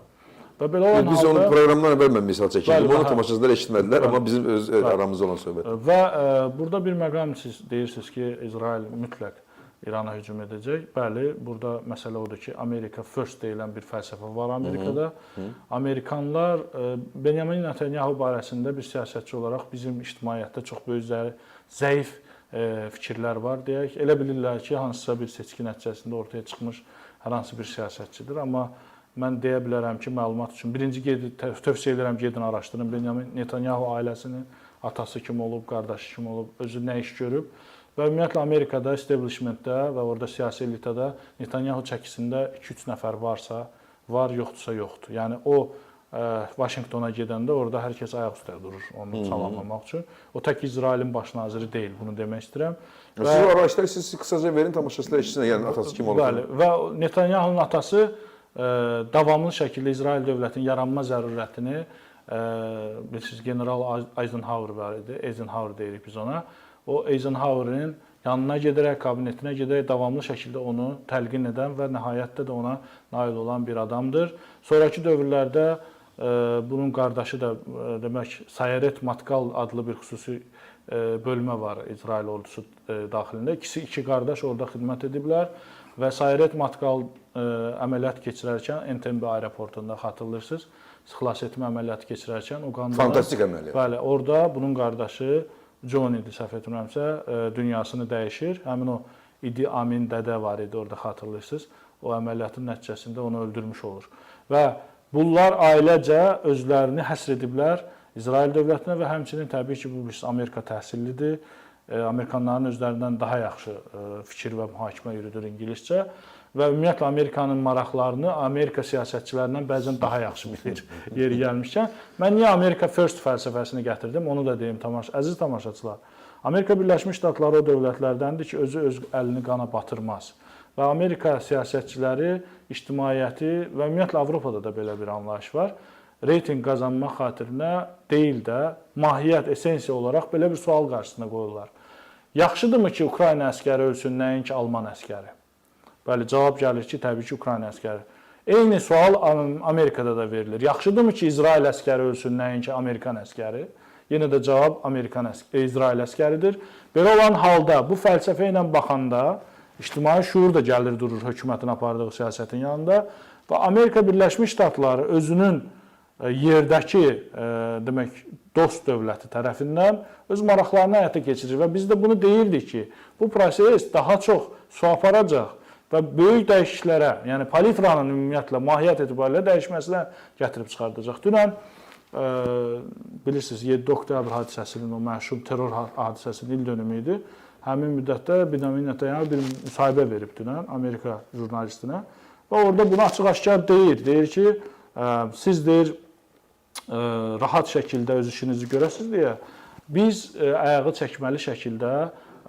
S2: Və belə olan halda... Biz
S1: onun proqramından əvvəl mən misal çəkildim. Onu tamaşaçılar eşitmədilər, amma bizim öz aramızda olan söhbət.
S2: Və burada bir məqam siz deyirsiniz ki, İsrail mütləq İrana hücum edəcək. Bəli, burada məsələ odur ki, Amerika first deyilən bir fəlsəfə var Amerikada. Amerikanlar Benjamin Netanyahu barəsində bir siyasətçi olaraq bizim ictimaiyyətdə çox böyük zəif fikirlər var deyək. Elə bilirlər ki, hansısa bir seçki nəticəsində ortaya çıxmış hər hansı bir siyasətçidir. Amma mən deyə bilərəm ki, məlumat üçün birinci tövsiyə edirəm, gedin araşdırın. Benjamin Netanyahu ailəsinin atası kim olub, qardaşı kim olub, özü nə iş görüb. Və ümumiyyətlə Amerikada, establishmentdə və orada siyasi elitada Netanyahu çəkisində 2-3 nəfər varsa, var, yoxdursa yoxdur. Yəni o Vaşinqtona gedəndə orada hər kəs ayaq üstə durur onu salamlamaq üçün. O tək İsrailin baş naziri deyil, bunu demək istəyirəm.
S1: Siz o araçları siz qısaca verin tamaşaçılar eşitsinlər, yəni atası kim olur?
S2: Bəli, və Netanyahunun atası davamlı şəkildə İsrail dövlətinin yaranma zərurətini bilirsiniz, general Eisenhower var idi, Eisenhower deyirik biz ona. O Eisenhower'in yanına gedərək, kabinetinə gedərək davamlı şəkildə onu təlqin edən və nəhayətdə də ona nail olan bir adamdır. Sonrakı dövrlərdə bunun qardaşı da demək Sayeret Matkal adlı bir xüsusi bölmə var İsrail ordusu daxilində. İki qardaş orada xidmət ediblər və Sayeret Matkal əməliyyat keçirərkən Entebbe aeroportunda xatırlayırsınız, xilas etmə əməliyyatı keçirərkən Uqandada
S1: fantastik əməliyyat.
S2: Bəli, orada bunun qardaşı John idi, səhv etmirəmsə, dünyasını dəyişir. Həmin o İdi Amin dədə var idi, orada xatırlayırsınız. O əməliyyatın nəticəsində onu öldürmüş olur. Və bunlar ailəcə özlərini həsr ediblər İsrail dövlətinə və həmçinin təbii ki, bu Amerika təhsillidir. Amerikanların özlərindən daha yaxşı fikir və mühakimə yürüdür ingiliscə və ümumiyyətlə Amerikanın maraqlarını Amerika siyasətçilərindən bəzən daha yaxşı bilir yeri gəlmişkən. Mən niyə Amerika First fəlsəfəsini gətirdim, onu da deyim əziz tamaşaçılar. Amerika Birləşmiş Ştatları o dövlətlərdəndir ki, özü öz əlini qana batırmaz. Və Amerika siyasətçiləri, ictimaiyyəti və ümumiyyətlə Avropada da belə bir anlayış var. Reyting qazanmaq xatirinə deyil də, mahiyyət, esensiya olaraq belə bir sual qarşısına qoyurlar. Yaxşıdırmı ki, Ukrayna əskəri ölsün, nəinki Alman əskəri? Bəli, cavab gəlir ki, təbii ki, Ukrayna əskəri. Eyni sual Amerikada da verilir. Yaxşıdırmı ki, İsrail əskəri ölsün, nəinki Amerikan əskəri? Yenə də cavab İsrail əskəridir. Belə olan halda bu fəlsəfə ilə baxanda ictimai şuur da gəlir durur hökumətin apardığı siyasətin yanında və Amerika Birləşmiş Ştatları özünün yerdəki demək dost dövləti tərəfindən öz maraqlarını həyata keçirir və biz də bunu deyirdik ki, bu proses daha çox su aparacaq və böyük dəyişikliklərə, yəni palitranın ümumiyyətlə mahiyyət etibarilə dəyişməsinə gətirib çıxardacaq. Dünən bilirsiniz 7 oktyabr hadisəsinin, o məşhur terror hadisəsinin il dönümü idi. Həmin müddətdə Benjamin Netanyahu bir müsahibə verib dünən Amerika jurnalistinə və orada bunu açıq-aşkar deyir. Deyir ki, siz deyir rahat şəkildə öz işinizi görəsiniz deyə biz ayağı çəkməli şəkildə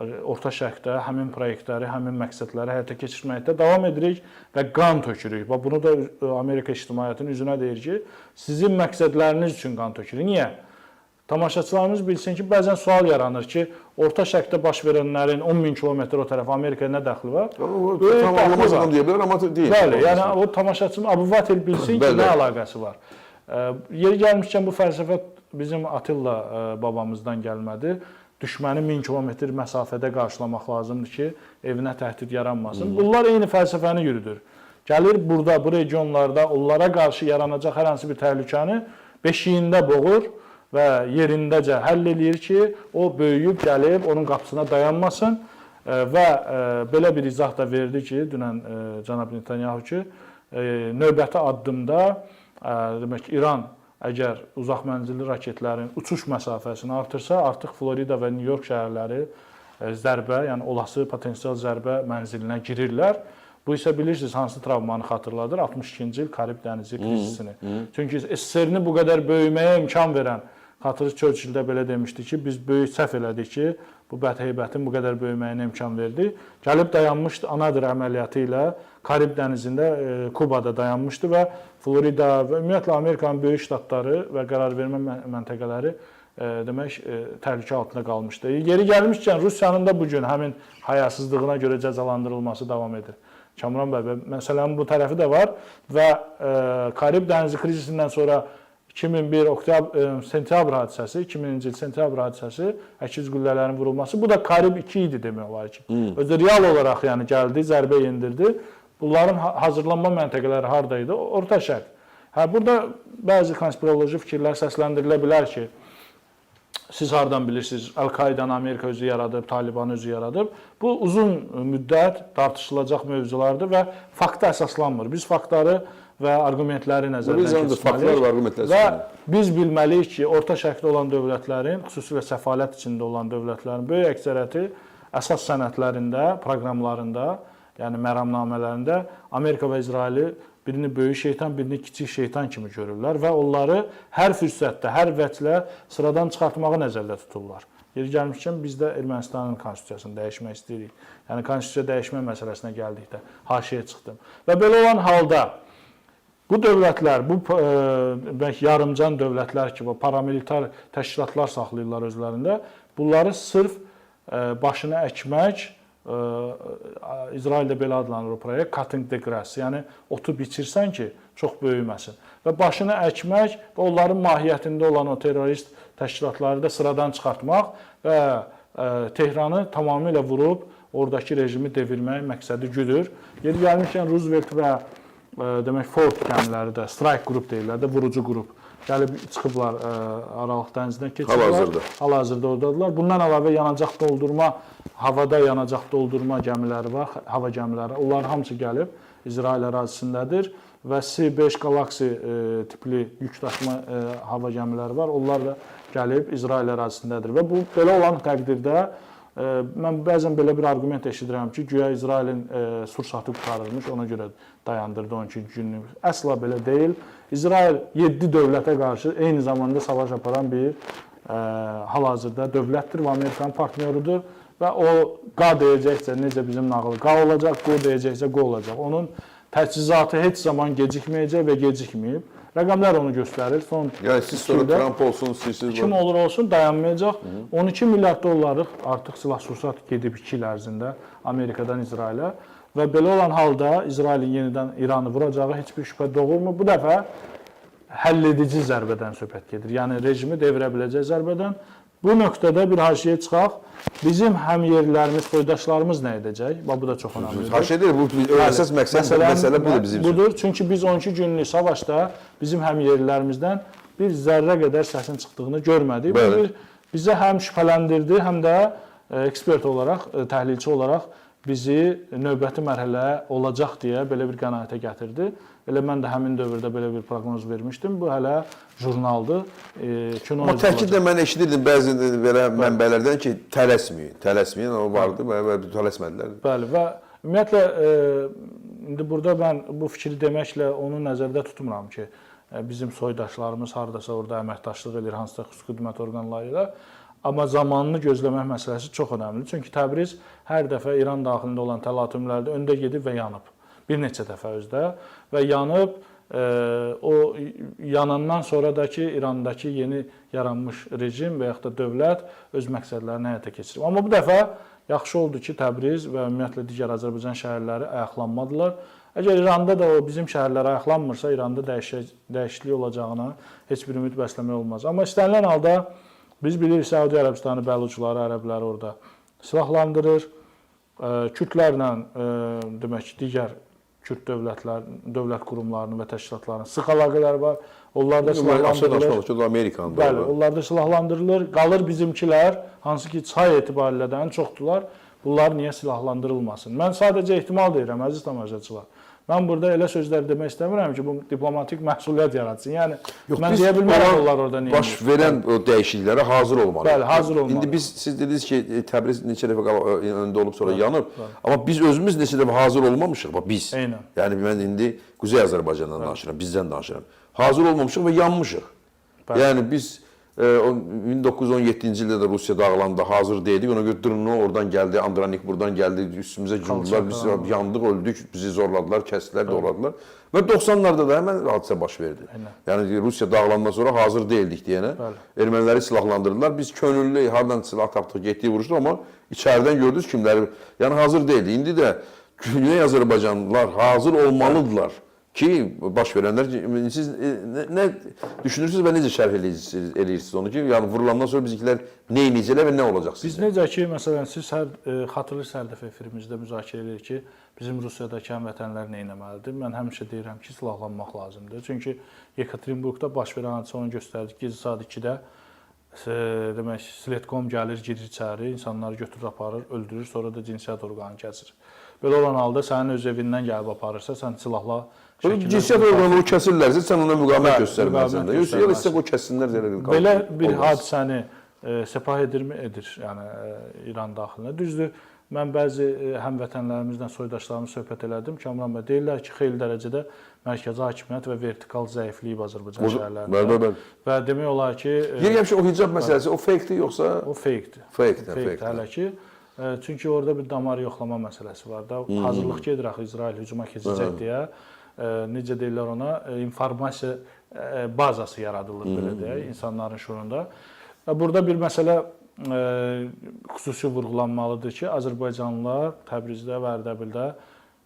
S2: Orta Şərqdə həmin proyektləri, həmin məqsədləri həyata keçirməkdə davam edirik və qan tökürük. Və bunu da Amerika ictimaiyyətinin üzünə deyir ki, sizin məqsədləriniz üçün qan tökürük. Niyə? Tamaşaçılarımız bilsin ki, bəzən sual yaranır ki, Orta Şərqdə baş verənlərin 10.000 kilometr o tərəf Amerikaya nə dəxli var?
S1: Tamamlamazdan deyə bilər, amma deyil.
S2: Bəli, yəni o tamaşaçının abuvatel bilsin ki, nə əlaqəsi var. Yeri gəlmişkən bu fəlsəfə bizim Atilla babamızdan gəlmədi. Düşməni 1000 kilometr məsafədə qarşılamaq lazımdır ki, evinə təhdid yaranmasın. Bunlar eyni fəlsəfəni yürüdür. Gəlir burada, bu regionlarda onlara qarşı yaranacaq hər hansı bir təhlükəni beşiyində boğur və yerindəcə həll eləyir ki, o böyüyüb gəlib onun qapısına dayanmasın və belə bir izah da verdi ki, dünən cənab Netanyahu ki, növbəti addımda demək İran əgər uzaq mənzilli raketlərin uçuş məsafəsini artırsa, artıq Florida və New York şəhərləri zərbə, yəni olası potensial zərbə mənzilinə girirlər. Bu isə bilirsiniz hansı travmanı xatırladır? 62-ci il Karib dənizi krizisini. Çünki SSR-ni bu qədər böyüməyə imkan verən, xatırlı Churchill də belə demişdi ki, biz böyük səhv elədik ki, bu bədheybətin bu qədər böyüməyinə imkan verdi. Gəlib dayanmışdı Anadır əməliyyatı ilə Karib dənizində, Kubada dayanmışdı və Florida və ümumiyyətlə Amerikanın böyük ştatları və qərarvermə məntəqələri demək təhlükə altında qalmışdı. Yeri gəlmişkən Rusiyanın da bu gün həmin hayasızlığına görə cəzalandırılması davam edir. Kamran bəy, məsələnin bu tərəfi də var və Karib dənizi krizisindən sonra 2001 sentyabr hadisəsi, 2000-ci il sentyabr hadisəsi, əkiz güllələrin vurulması, bu da Karib 2 idi demək olar ki. Özü real olaraq yəni gəldi, zərbə yendirdi. Bunların hazırlanma məntəqələri harda idi? Orta Şərq. Burada bəzi konspiroloji fikirlər səsləndirilə bilər ki, siz hardan bilirsiniz, Əl-Qaidanı Amerika özü yaradıb, Talibanı özü yaradıb. Bu uzun müddət tartışılacaq mövzulardır və fakta əsaslanmır. Biz faktları və arqumentləri nəzərdən keçirməliyik və biz bilməliyik ki, Orta Şərqdə olan dövlətlərin, xüsusilə səfalət içində olan dövlətlərin böyük əksəriyyəti əsas sənədlərində, proqramlarında, yəni məramnamələrində Amerika və İsraili birini böyük şeytan, birini kiçik şeytan kimi görürlər və onları hər fürsətdə, hər vəclə sıradan çıxartmağı nəzərdə tuturlar. Yeri gəlmişkən biz də Ermənistanın konstitusiyasını dəyişmək istəyirik. Yəni konstitusiya dəyişmə məsələsinə gəldikdə haşiyə çıxdım. Və belə olan halda bu dövlətlər, bu yarımcan dövlətlər ki, paramilitar təşkilatlar saxlayırlar özlərində, bunları sırf başını əkmək, İsraildə belə adlanır o proyekt, cutting the grass, yəni otu biçirsən ki, çox böyüməsin. Və başını əkmək və onların mahiyyətində olan o terrorist təşkilatları da sıradan çıxartmaq və Tehranı tamamilə vurub oradakı rejimi devirmək məqsədi güdür. Yeri gəlmişkən Roosevelt və demək Ford gəmiləri də strike qrup deyirlər də, vurucu qrup. Gəlib çıxıblar Aralıq dənizindən keçiblər. Hal-hazırda oradadılar. Bundan əlavə yanacaq doldurma, havada yanacaq doldurma gəmiləri var, hava gəmiləri. Onların hamısı gəlib İsrail ərazisindədir və C-5 Galaxy tipli yükdaşıma hava gəmiləri var. Onlar da gəlib İsrail ərazisindədir və bu belə olan təqdirdə mən bəzən belə bir arqument eşidirəm ki, güya İsrailin sursatı qurtarılmış, ona görə dayandırdı 12 günlük. Əsla belə deyil. İsrail 7 dövlətə qarşı eyni zamanda savaş aparan bir hal-hazırda dövlətdir və Amerikanın partnyorudur və o qa deyəcəksə, necə bizim nağılı qa olacaq, qo deyəcəksə qo olacaq. Onun təchizatı heç zaman gecikməyəcək və gecikməyib. Rəqəmlər onu göstərir.
S1: Yəni siz sonra Trump olsun, siz
S2: kim olur olsun dayanmayacaq. 12 milyard dollarlıq artıq silah-sursat gedib 2 il ərzində Amerikadan İsrailə və belə olan halda İsrailin yenidən İranı vuracağı heç bir şübhə doğurmur. Bu dəfə həlledici zərbədən söhbət gedir. Yəni rejimi devirə biləcək zərbədən. Bu nöqtədə bir haşiyə çıxaq. Bizim həmyerlilərimiz, soydaşlarımız nə edəcək? Bu da çox önəmlidir.
S1: Haşiyə deyil, bu əsas məsələ budur bizim üçün.
S2: Budur, çünki biz 12 günlük savaşda bizim həmyerlilərimizdən bir zərrə qədər səsin çıxdığını görmədik. Bu bizə həm şübhələndirdi, həm də ekspert olaraq, təhlilçi olaraq bizi növbəti mərhələ olacaq deyə belə bir qənaətə gətirdi. Elə mən də həmin dövrdə belə bir proqnoz vermişdim. Bu hələ jurnaldır.
S1: Amma təkid də mən eşidirdim bəzi belə mənbələrdən ki, tələsməyin, o vardı və tələsmədilər.
S2: Bəli və ümumiyyətlə indi burada mən bu fikri deməklə onu nəzərdə tutmuram ki, bizim soydaşlarımız hardasa orada əməkdaşlıq edir, hansısa xüsusi xidmət orqanları ilə. Amma zamanını gözləmək məsələsi çox önəmlidir. Çünki Təbriz hər dəfə İran daxilində olan təlatümlərdə öndə gedib və yanıb. Bir neçə dəfə özdə və yanıb o yanandan sonradakı İrandakı yeni yaranmış rejim və yaxud da dövlət öz məqsədlərini həyata keçirib. Amma bu dəfə yaxşı oldu ki, Təbriz və ümumiyyətlə digər Azərbaycan şəhərləri ayaqlanmadılar. Əgər İranda da o bizim şəhərlər ayaqlanmırsa, İranda dəyişiklik olacağına heç bir ümid bəsləmək olmaz. Amma istənilən halda biz bilirik, Səudi Ərəbistanı, bəluçuları, ərəbləri orada silahlandırır. Kürdlərlə demək ki, digər Kürd dövlət qurumlarının və təşkilatlarının sıx əlaqələri var. Onlar da silahlandırılır.
S1: Amerikandır.
S2: Bəli, onlar da silahlandırılır. Qalır bizimkilər, hansı ki, çay etibarilə də ən çoxdular. Bunlar niyə silahlandırılmasın? Mən sadəcə ehtimal deyirəm, əziz tamaşaçılar. Mən burada elə sözlər demək istəmirəm ki, bu diplomatik məsuliyyət yaratsın. Yəni, mən deyə bilmərəm onlar orada niyə.
S1: Baş verən o dəyişikliklərə hazır olmalı.
S2: Bəli, hazır olmalı.
S1: İndi siz dediniz ki, Təbriz neçə dəfə öndə olub sonra yanıb. Amma biz özümüz neçə dəfə hazır olmamışıq. Biz.
S2: Eynən.
S1: Yəni, mən indi Quzey Azərbaycandan danışıram, bizdən danışıram. Hazır olmamışıq və yanmışıq. Yəni, biz 1917-ci ildə də Rusiya dağılanda hazır deyildik. Ona görə Drno oradan gəldi, Andranik buradan gəldi, üstümüzə cümdülər, biz yandıq, öldük, bizi zorladılar, kəsdilər, doğradılar. Və 90-larda da həmən hadisə baş verdi. Yəni Rusiya dağılandan sonra hazır deyildik deyənə, erməniləri silahlandırdılar. Biz könüllü, hardan silah tapdıq, getdiyi vuruşduq, amma içəridən gördünüz kimləri, yəni hazır deyildi. İndi də Güney Azərbaycanlılar hazır olmalıdırlar. Ki, baş verənlər, siz nə düşünürsünüz və necə şərh eləyirsiniz onu ki, yəni vurulandan sonra bizimkilər nə edəcəklər və nə olacaq sizə?
S2: Biz necə ki, məsələn, siz xatırlıyız hər dəfə efirimizdə müzakirə edirik ki, bizim Rusiyadakı həmvətənlər nə etməlidir? Mən həmişə deyirəm ki, silahlanmaq lazımdır. Çünki Yekaterinburqda baş verən hadisə onu göstərdi ki, gecə saat 2-də demək, Sletkom gəlir, girir içəri, insanları götürür, aparır, öldürür, sonra da cinsiyyət orqanı kəsir. Belə olan halda sənin öz evindən gəlib aparırsa, sən silahla
S1: cinsiyyət orqanını kəsirlərsə, sən ona müqavimət göstərməlisən də. Yoxsa istəyək o kəssinlər.
S2: Belə bir hadisəni sepah edirmi? Edir. Yəni İran daxilində. Düzdür, mən bəzi həmvətənlərimizlə, soydaşlarımızla söhbət elədim. Kamran bəy deyirlər ki, xeyli dərəcədə mərkəzi hakimiyyət və vertikal zəifliyib Azərbaycan şəhərlərində.
S1: Bəli.
S2: Və demək olar ki,
S1: Deyirəm ki, o hicab məsələsi o fake-dir yoxsa?
S2: o fake-dir.
S1: Fake-dir.
S2: Hələ ki, çünki orada bir damar yoxlama məsələsi var da. Hazırlıq gedir axı İsrail hücuma keçəcək deyə. Necə deyirlər ona, informasiya bazası yaradılır belə deyək, insanların şuurunda. Burada bir məsələ xüsusi vurğulanmalıdır ki, Azərbaycanlılar Təbrizdə və Ərdəbildə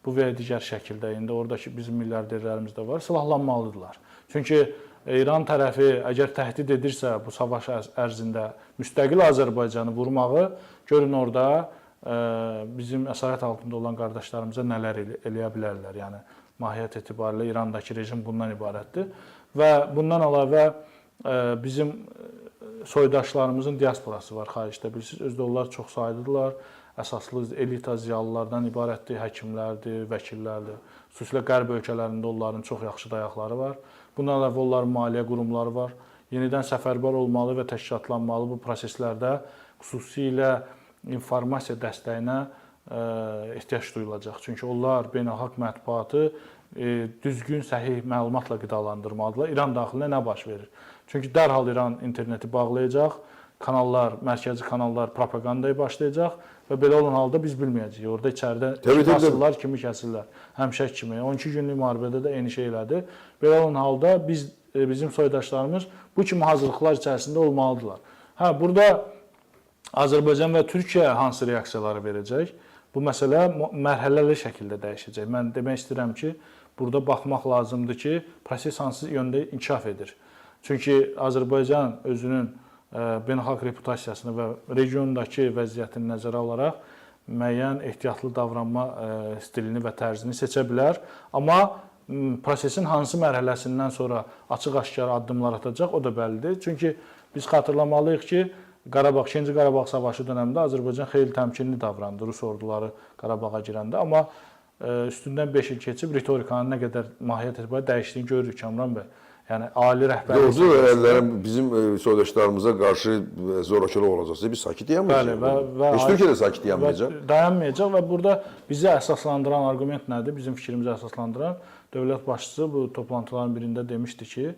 S2: bu və ya digər şəkildə, indi oradakı bizim milyarderlərimiz də var, silahlanmalıdırlar. Çünki İran tərəfi əgər təhdid edirsə bu savaş ərzində müstəqil Azərbaycanı vurmağı, görün orada bizim əsarət altında olan qardaşlarımıza nələr eləyə bilərlər. Yəni, mahiyyət etibarilə İrandakı rejim bundan ibarətdir. Və bundan əlavə bizim soydaşlarımızın diasporası var xaricdə, bilirsiniz. Özdə onlar çox saylıdırlar. Əsaslı elita ziyalılardan ibarətdir, həkimlərdir, vəkillərdir. Xüsusilə qərb ölkələrində onların çox yaxşı dayaqları var. Bundan əlavə onların maliyyə qurumları var. Yenidən səfərbər olmalı və təşkilatlanmalı bu proseslərdə xüsusilə informasiya dəstəyinə ehtiyac duyulacaq. Çünki onlar beynəlxalq mətbuatı düzgün, səhih məlumatla qidalandırmalıdırlar. İran daxilində nə baş verir? Çünki dərhal İran interneti bağlayacaq, kanallar, mərkəzi kanallar propagandaya başlayacaq və belə olan halda biz bilməyəcəyik. Orada içəridə kimi asırlar, kimi kəsirlər. Həmişə kimi. 12 günlük müharibədə də eyni şey elədi. Belə olan halda bizim soydaşlarımız bu kimi hazırlıqlar içərisində olmalıdırlar. Burada Azərbaycan və Türkiyə hansı reaksiyaları verəcək? Bu məsələ mərhələli şəkildə dəyişəcək. Mən demək istəyirəm ki, burada baxmaq lazımdır ki, proses hansı yöndə inkişaf edir. Çünki Azərbaycan özünün beynəlxalq reputasiyasını və regiondakı vəziyyətini nəzərə alaraq müəyyən ehtiyatlı davranma stilini və tərzini seçə bilər. Amma prosesin hansı mərhələsindən sonra açıq-aşkar addımlar atacaq, o da bəllidir. Çünki biz xatırlamalıyıq ki, İkinci Qarabağ savaşı dönəmində Azərbaycan xeyli təmkinli davrandı Rus orduları Qarabağa girəndə. Amma üstündən 5 il keçib ritorikanın nə qədər mahiyyət etibarilə dəyişdiyini görürük Kamran bəy. Yəni, ali rəhbərlik...
S1: Doğrudur, bizim soydaşlarımıza qarşı zorakılıq olacaqsa biz sakit dayanmayacaq. Heç Türkiyə də sakit dayanmayacaq.
S2: Dayanmayacaq və burada bizi əsaslandıran arqument nədir? Bizim fikrimizi əsaslandıran dövlət başçısı bu toplantıların birində demişdi ki,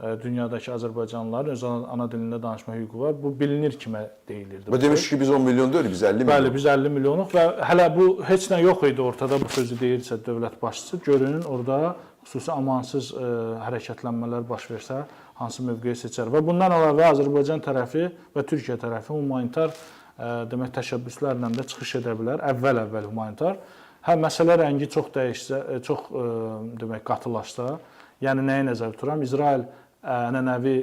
S2: dünyadakı Azərbaycanlıların öz ana dilində danışma hüququ var. Bu bilinir kimə deyilirdi.
S1: Və demiş ki, biz 10 milyon deyil, biz 50 milyon.
S2: Bəli, biz 50 milyonuq və hələ bu heç nə yox idi ortada bu sözü deyirsə dövlət başçısı. Görünün orada xüsusi amansız hərəkətlənmələr baş versə, hansı mövqeyi seçər. Və bundan əlavə Azərbaycan tərəfi və Türkiyə tərəfi humanitar demək təşəbbüslərlə də çıxış edə bilər. Əvvəl humanitar. Məsələ rəngi çox dəyişsə, çox demək qatılaşsa, yəni nəyə nəzərdə tuturam? İsrail ənənəvi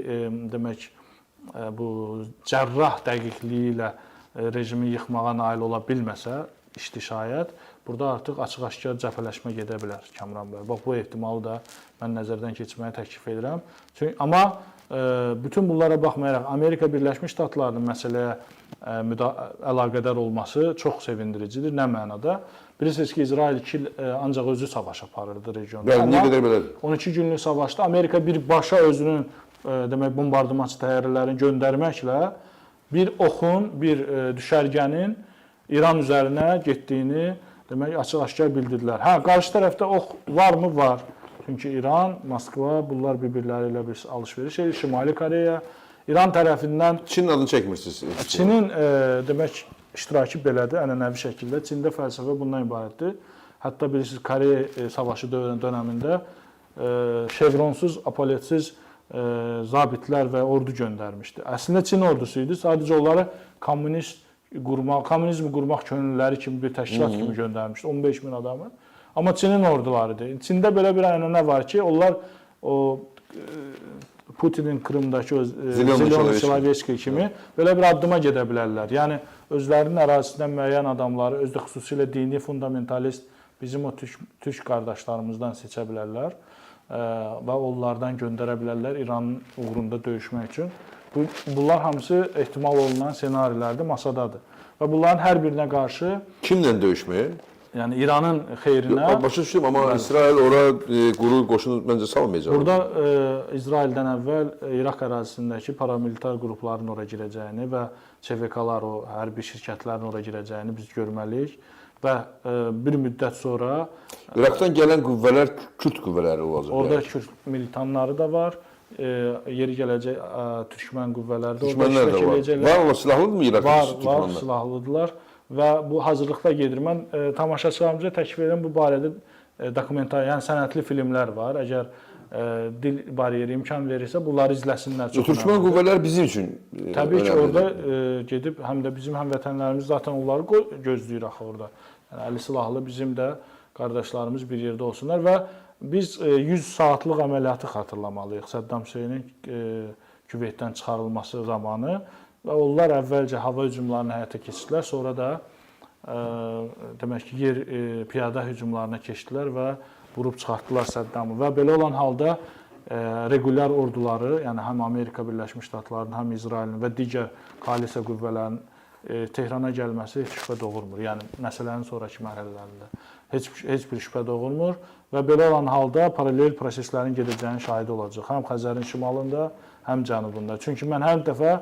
S2: demək bu cərrah dəqiqliyi ilə rejimi yıxmağa nail ola bilməsə, işdi şayət, burada artıq açıq-aşkar cəbhələşmə gedə bilər Kamran bəy. Bax, bu ehtimalı da mən nəzərdən keçirməyə təklif edirəm. Amma bütün bunlara baxmayaraq Amerika Birləşmiş Ştatlarının məsələyə əlaqədar olması çox sevindiricidir. Nə mənada? Bilirsiniz ki, İsrail 2 il ancaq özü savaş aparırdı regionda.
S1: Bəli, nə qədər belədir?
S2: 12 günlük savaşda Amerika birbaşa özünün demək bombardımançı təyyarələrini göndərməklə bir oxun, bir düşərgənin İran üzərinə getdiyini demək açıq-aşkar bildirdilər. Qarşı tərəfdə ox varmı? Var. Çünki İran, Moskva, bunlar bir-birləri ilə bir alış-veriş edir. Şimali Koreya, İran tərəfindən...
S1: Çinin adını çəkmirsiniz.
S2: Çinin demək iştirakı belədir, ənənəvi şəkildə. Çində fəlsəfə bundan ibarətdir. Hətta bilirsiniz, Koreya savaşı dönəmində şevronsuz, apoletsiz zabitlər və ordu göndərmişdi. Əslində Çin ordusu idi. Sadəcə onları kommunizmi qurmaq könüllüləri kimi bir təşkilat kimi göndərmişdi. 15 min adamı. Amma Çinin ordularıdır. Çində belə bir ənənə var ki, onlar o Putinin Krımdakı Zilyonu Silaveski kimi belə bir addıma gedə bilərlər. Yəni, özlərinin ərazisindən müəyyən adamları, özdə xüsusilə dini fundamentalist bizim o türk qardaşlarımızdan seçə bilərlər və onlardan göndərə bilərlər İranın uğrunda döyüşmək üçün. Bunlar hamısı ehtimal olunan senarilərdir, masadadır. Və bunların hər birinə qarşı...
S1: Kimlə döyüşməyə?
S2: Yəni İranın xeyrinə.
S1: Başa düşdüm, amma İsrail ora quru qoşunu məncə salmayacaq.
S2: Burada İsraildən əvvəl İraq ərazisindəki paramilitar qrupların ora girəcəyini və ÇVK-lar, o hərbi şirkətlərin ora girəcəyini biz görməliyik və bir müddət sonra
S1: İraqdan gələn qüvvələr Kürd qüvvələri olacaq.
S2: Orada Kürd militanları da var. Yeri gələcək türkmən qüvvələri də orada
S1: Düşmənlər də var.
S2: eləyəcəklər.
S1: Var, o silahlıdırmı İraq
S2: Var, silahlıdırlar və bu hazırlıqda gedir. Mən tamaşaçılarımıza təklif edirəm bu barədə dokumental, yəni sənədli filmlər var. Əgər dil bariyeri imkan verirsə, bunları izləsinlər.
S1: Türkmən qüvvələr bizim üçün
S2: təbii ki, orada gedib həm də bizim həmvətənlərimiz zaten onları gözləyir axı orada. Yəni əli silahlı bizim də qardaşlarımız bir yerdə olsunlar və biz 100 saatlıq əməliyyatı xatırlamalıyıq. Səddam Hüseynin Küveytdən çıxarılması zamanı və onlar əvvəlcə hava hücumlarını həyata keçirdilər, sonra da demək ki, piyada hücumlarına keçdilər və vurub çıxartdılar Səddamı və belə olan halda regular orduları, yəni həm Amerika Birləşmiş Ştatlarının, həm İsrailin və digər koalisiya qüvvələrinin Tehrana gəlməsi heç şübhə doğurmur. Yəni məsələnin sonrakı mərhələlərində heç bir şübhə doğurmur və belə olan halda paralel proseslərin gedəcəyinin şahidi olacaq. Həm Xəzərin şimalında, həm cənubunda. Çünki mən hər dəfə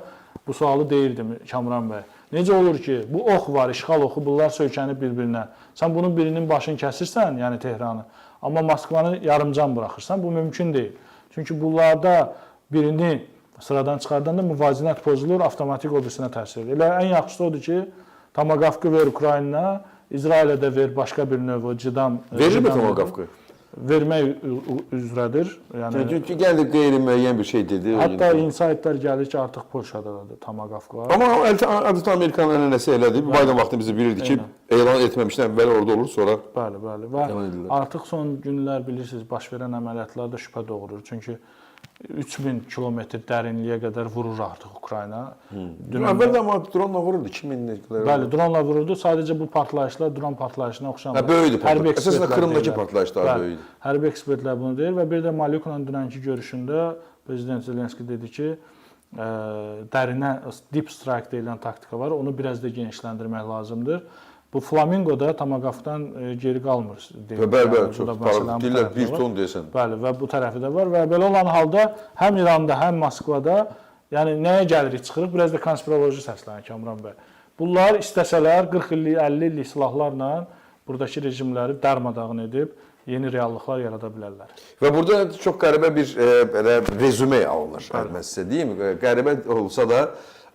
S2: bu sualı deyirdim Kamran bəy. Necə olur ki, bu ox var, işğal oxu, bunlar söykənib bir-birinə. Sən bunun birinin başını kəsirsən, yəni Tehranı, amma Moskvanı yarımcan buraxırsan, bu mümkün deyil. Çünki bunlarda birini sıradan çıxardanda müvazinət pozulur, avtomatik o birisinə təsir edir. Elə ən yaxşısı odur ki, Tomagavkı ver Ukraynaya, İsrailə də ver başqa bir növ Cidam.
S1: Verirmi Tomagavkı?
S2: Vermək üzrədir.
S1: Yəni çünki gəldi qeyri-müəyyən bir şey dedi.
S2: Hətta insaidlər gəlir ki, artıq Polşadadır Tomagavkı var.
S1: Amma adeta Amerikanın ənənəsi elədi. Biden vaxtı bizi bilirdi ki, elan etməmişdən əvvəl orada olur, sonra
S2: Bəli, bəli. Və artıq son günlər bilirsiniz, baş verən əməliyyatlarda şübhə doğurur. Çünki 3000 kilometr dərinliyə qədər vurur artıq Ukrayna.
S1: Əvvəl də amma dronla vururdu 2000 qədər.
S2: Bəli, dronla vururdu. Sadəcə bu partlayışlar dron partlayışına oxşamır.
S1: Böyüdü partlayış. Əsasən Krımdakı partlayış daha böyüdü.
S2: Hərbi ekspertlər bunu deyir və bir də Malyukla dünənki görüşündə prezident Zelenski dedi ki, dərinə deep strike deyilən taktika var. Onu biraz da genişləndirmək lazımdır. Bu Flamingoda Tomagavkdan geri qalmır.
S1: Bəli, çox deyirlər 1 ton desən.
S2: Bəli, və bu tərəfi də var və belə olan halda həm İranda, həm Moskvada yəni nəyə gəlirik çıxırıq? Biraz da konspiroloji səslənir Kamran bəy. Bunlar istəsələr 40 illik, 50 illik silahlarla buradakı rejimləri darmadağın edib yeni reallıqlar yarada bilərlər. Və
S1: burada çox qəribə bir belə rezüme alınır. Mən sizə deyim, qəribə olsa da,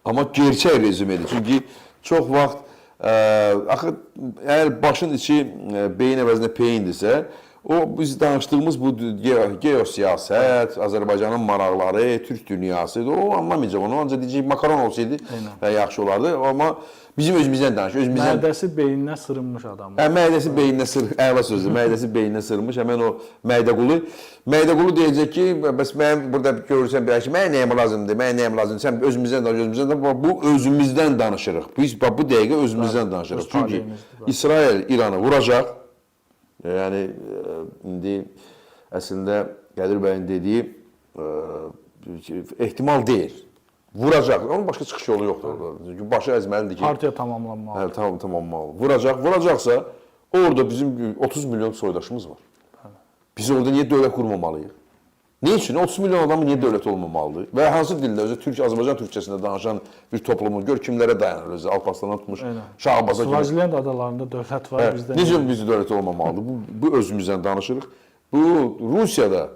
S1: amma gerçək rezümedir. Çünki çox vaxt axı əgər başın içi beyin əvəzinə peyindirsə, o biz danışdığımız bu geosiyasət, Azərbaycanın maraqları, Türk dünyası, o anlamayacaq onu. Ancaq deyəcək makaron olsaydı yaxşı olardı. Amma bizim özümüzdən danışır.
S2: Mədəsi beyninə sırınmış adam.
S1: Mədəsi beyninə sırınmış, əla sözdür. Mədəsi beyninə sırınmış, həmən o Məydəqulu. Məydəqulu deyəcək ki, bəs mən burada görürsən, mənə nəyəm lazımdır, mənə nəyəm lazımdır, sən özümüzdən danışırıq, bu özümüzdən danışırıq. Biz bu dəqiqə özümüzdən danışırıq. Çünki İsrail İranı vuracaq. Yəni, indi əslində Qədir bəyin dediyi ehtimal deyil. Vuracaq. Onun başqa çıxış yolu yoxdur. Çünki başı əzməlidir ki...
S2: Partiya tamamlanmalıdır.
S1: Tamamlanmalıdır. Vuracaqsa, orada bizim 30 milyon soydaşımız var. Biz orada niyə dövlət qurmamalıyıq? Ne üçün? 30 milyon adamın niyə dövlət olmamalıdır? Və hansı dildə, özü Azərbaycan türkçəsində danışan bir toplumun gör kimlərə dayanır, özü Alparslandan tutmuş, Şahbaza kimi.
S2: Svaziland adalarında dövlət var, bizdə.
S1: Necə biz dövlət olmamalıdır? Bu özümüzdən danışırıq. Bu Rusiyada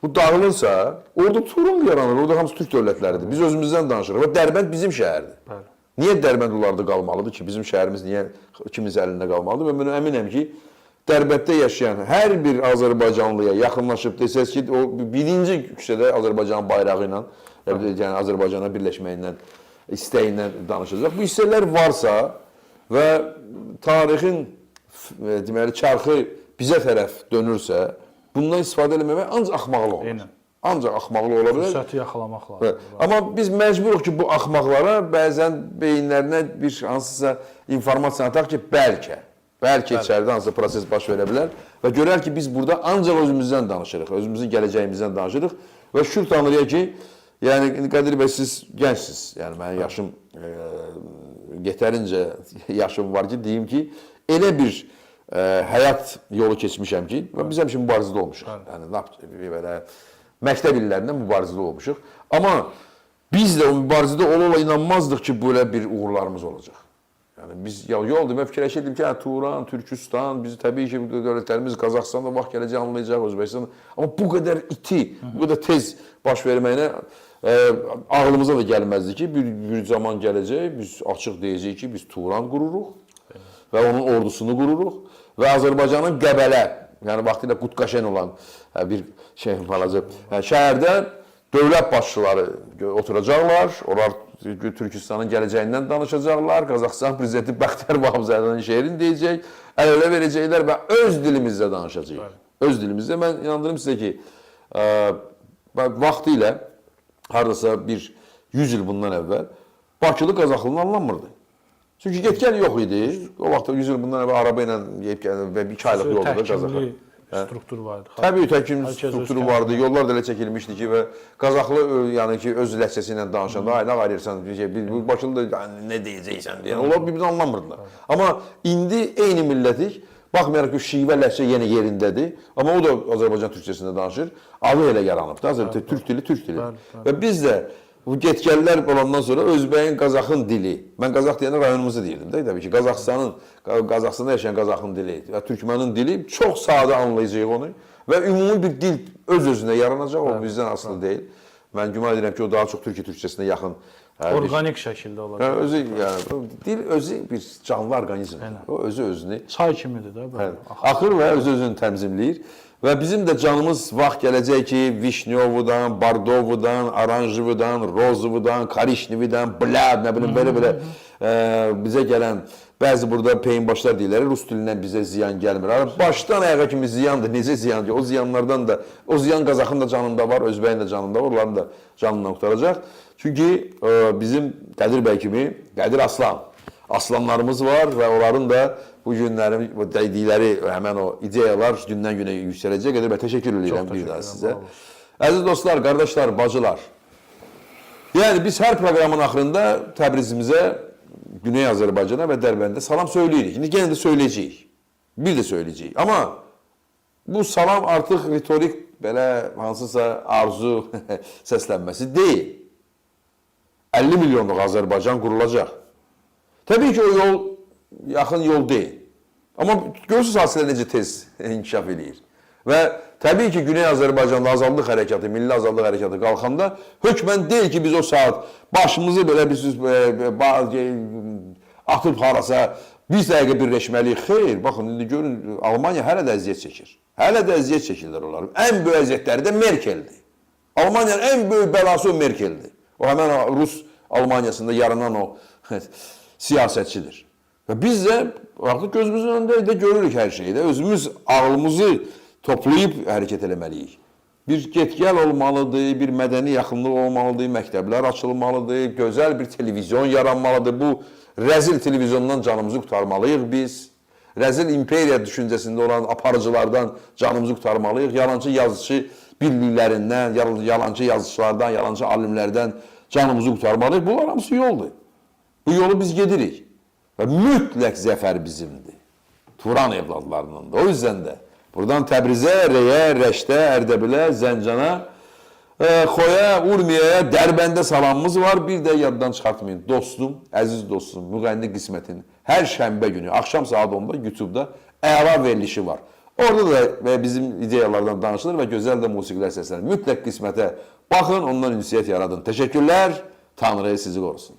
S1: bu dağılırsa, orada Turan yaranır, orada hamısı türk dövlətləridir. Biz özümüzdən danışırıq və Dərbənd bizim şəhərdir. Niyə Dərbənd onlarda qalmalıdır ki, bizim şəhərimiz niyə ikimiz əlində qalmalıdır? Və mən əminəm ki, Dərbətdə yaşayan hər bir Azərbaycanlıya yaxınlaşıb desəz ki, o birinci küçədə Azərbaycanın bayrağı ilə, yəni Azərbaycana birləşməyindən, istəyindən danışacaq. Bu hissələr varsa və tarixin deməli çarxı bizə tərəf dönürsə, bundan istifadə etməmək ancaq axmaqlıq olur. Ancaq axmaqlıq ola bilər.
S2: Fürsəti yaxalamaq lazım.
S1: Amma biz məcburuq ki, bu axmaqlara bəzən beyinlərinə bir hansısa informasiya ataq ki, bəlkə içəridə hansısa proses baş verə bilər və görər ki, biz burada ancaq özümüzdən danışırıq, özümüzün gələcəyimizdən danışırıq və şükür Tanrıya ki, yəni Qədir bəy, siz gəncsiniz, yəni mənim yaşım yetərincə yaşım var ki, deyim ki, elə bir həyat yolu keçmişəm ki, və biz həmişə mübarizədə olmuşuq. Yəni belə məktəb illərində mübarizədə olmuşuq. Amma biz də o mübarizədə ola inanmazdıq ki, belə bir uğurlarımız olacaq. Yəni biz yol demə fikirləşirdik ki, Turan, Türkistan, biz təbii ki, dövlətlərimiz Qazaxıstan da vaxt gələcək anlayacaq, Özbəkistan. Amma bu qədər bu qədər tez baş verməyinə ağlımıza da gəlməzdi ki, bir zaman gələcək, biz açıq deyəcəyik ki, biz Turan qururuq və onun ordusunu qururuq və Azərbaycanın Qəbələ, yəni vaxtilə Qutqaşen olan bir balaca şəhərdə dövlət başçıları oturacaqlar, onlar Türkistanın gələcəyindən danışacaqlar, Qazaxıstan prezidenti Bəxtiyar Vahabzadənin şeirini deyəcək, əl-ələ verəcəklər və öz dilimizdə danışacaq. Öz dilimizdə. Mən inandırım sizə ki, vaxtı ilə, haradasa bir 100 il bundan əvvəl, Bakılı Qazaxlını anlanmırdı. Çünki get-gəl yox idi. O vaxtda 100 il bundan əvvəl araba ilə və 2 aylıq yolda da Qazaxlı.
S2: Struktur vardı.
S1: Təbii təkimli strukturu vardı. Yollar da elə çəkilmişdi ki və Qazaxlı yəni ki öz ləhcəsi ilə danışanda aylaq ayırırsan, Bakılı da nə deyəcəksən deyə. Onlar bir-birini anlamırdılar. Amma indi eyni millətik. Baxmayaraq ki, şivə ləhcə yenə yerindədir. Amma o da Azərbaycan türkçəsində danışır. Adı elə yaranıbdır. Türk dili, türk dili. Və biz də bu get-gəllər olandan sonra Özbəyin, Qazaxın dili. Mən Qazax deyəndə rayonumuzu deyirdim də, təbii ki, Qazaxstanda yaşayan Qazaxın dili və Türkmənin dili çox sadə anlayacaq onu və ümumi bir dil öz-özünə yaranacaq, o bizdən asılı deyil. Mən güman edirəm ki, o daha çox Türkiyə türkçəsinə yaxın.
S2: Orqanik şəkildə olacaq.
S1: Dil özü bir canlı orqanizmdir. O özü-özünü
S2: çay kimidir də.
S1: Axır və özü-özünü təmzimləyir. Və bizim də canımız vaxt gələcək ki, Vişnyovudan, Bardovudan, Aranjividan, Rozovudan, Karişnividən, Blad, nə bilim, belə bizə gələn bəzi burada peyinbaşlar deyirlər, Rus dilindən bizə ziyan gəlmir. Başdan ayağa kimi ziyandır, necə ziyandır? O ziyanlardan da, o ziyan Qazaxın da canında var, Özbəyin də canında var, onların da canından qurtaracaq. Çünki bizim Qədir bəy kimi, Qədir aslanlarımız var və onların da bu günlərin dəydikləri həmən o ideyalar gündən-günə yüksələcək. Qədir bəy, təşəkkür edirəm bir daha sizə. Əziz dostlar, qardaşlar, bacılar. Yəni biz hər proqramın axırında Təbrizimizə, Güney Azərbaycana və Dərbəndə salam söyləyirik. İndi yenə də söyləyəcəyik. Bir də söyləyəcəyik. Amma bu salam artıq ritorik belə hansısa arzu səslənməsi deyil. 50 milyonluq Azərbaycan qurulacaq. Təbii ki, o yol yaxın yol deyil. Amma görürsünüz hasilə necə tez inkişaf edir. Və təbii ki, Güney Azərbaycanda azadlıq hərəkatı, milli azadlıq hərəkatı qalxanda hökmən deyil ki, biz o saat başımızı belə atıb harasa, biz dəqiqə birləşməliyik. Xeyr, baxın, indi görün, Almaniya hələ də əziyyət çəkir. Hələ də əziyyət çəkirlər onlar. Ən böyük əziyyətləri də Merkeldir. Almaniyanın ən böyük bəlası o Merkeldir. O həmən Rus Almaniyasında yaranan o siyasətçidir. Və biz də artıq gözümüzün önündə görürük hər şeyi də. Özümüz ağlımızı toplayıb hərəkət eləməliyik. Bir get-gəl olmalıdır, bir mədəni yaxınlıq olmalıdır, məktəblər açılmalıdır, gözəl bir televizyon yaranmalıdır. Bu rəzil televizyondan canımızı qurtarmalıyıq biz. Rəzil imperiya düşüncəsində olan aparıcılardan canımızı qurtarmalıyıq. Yalancı yazıcı birliklərindən, yalancı yazıçılardan, yalancı alimlərdən canımızı qurtarmalıyıq. Bunlar hamısı yoldur. Bu yolu biz gedirik. Və mütləq zəfər bizimdir. Turan evladlarının da. O yüzden də buradan Təbrizə, Reyə, Rəşdə, Ərdəbilə, Zəncana, Xoya, Urmiyaya, Dərbəndə salamımız var. Bir də yaddan çıxartmayın. Dostum, əziz dostum, Müğənni Qismətin hər şənbə günü, axşam saat 10-da YouTube-da əla verilişi var. Orada da bizim ideyalardan danışılır və gözəl də musiqilər səslənir. Mütləq Qismətə baxın, ondan ünsiyyət yaradın. Təşəkkürlər, Tanrı sizi qorusun.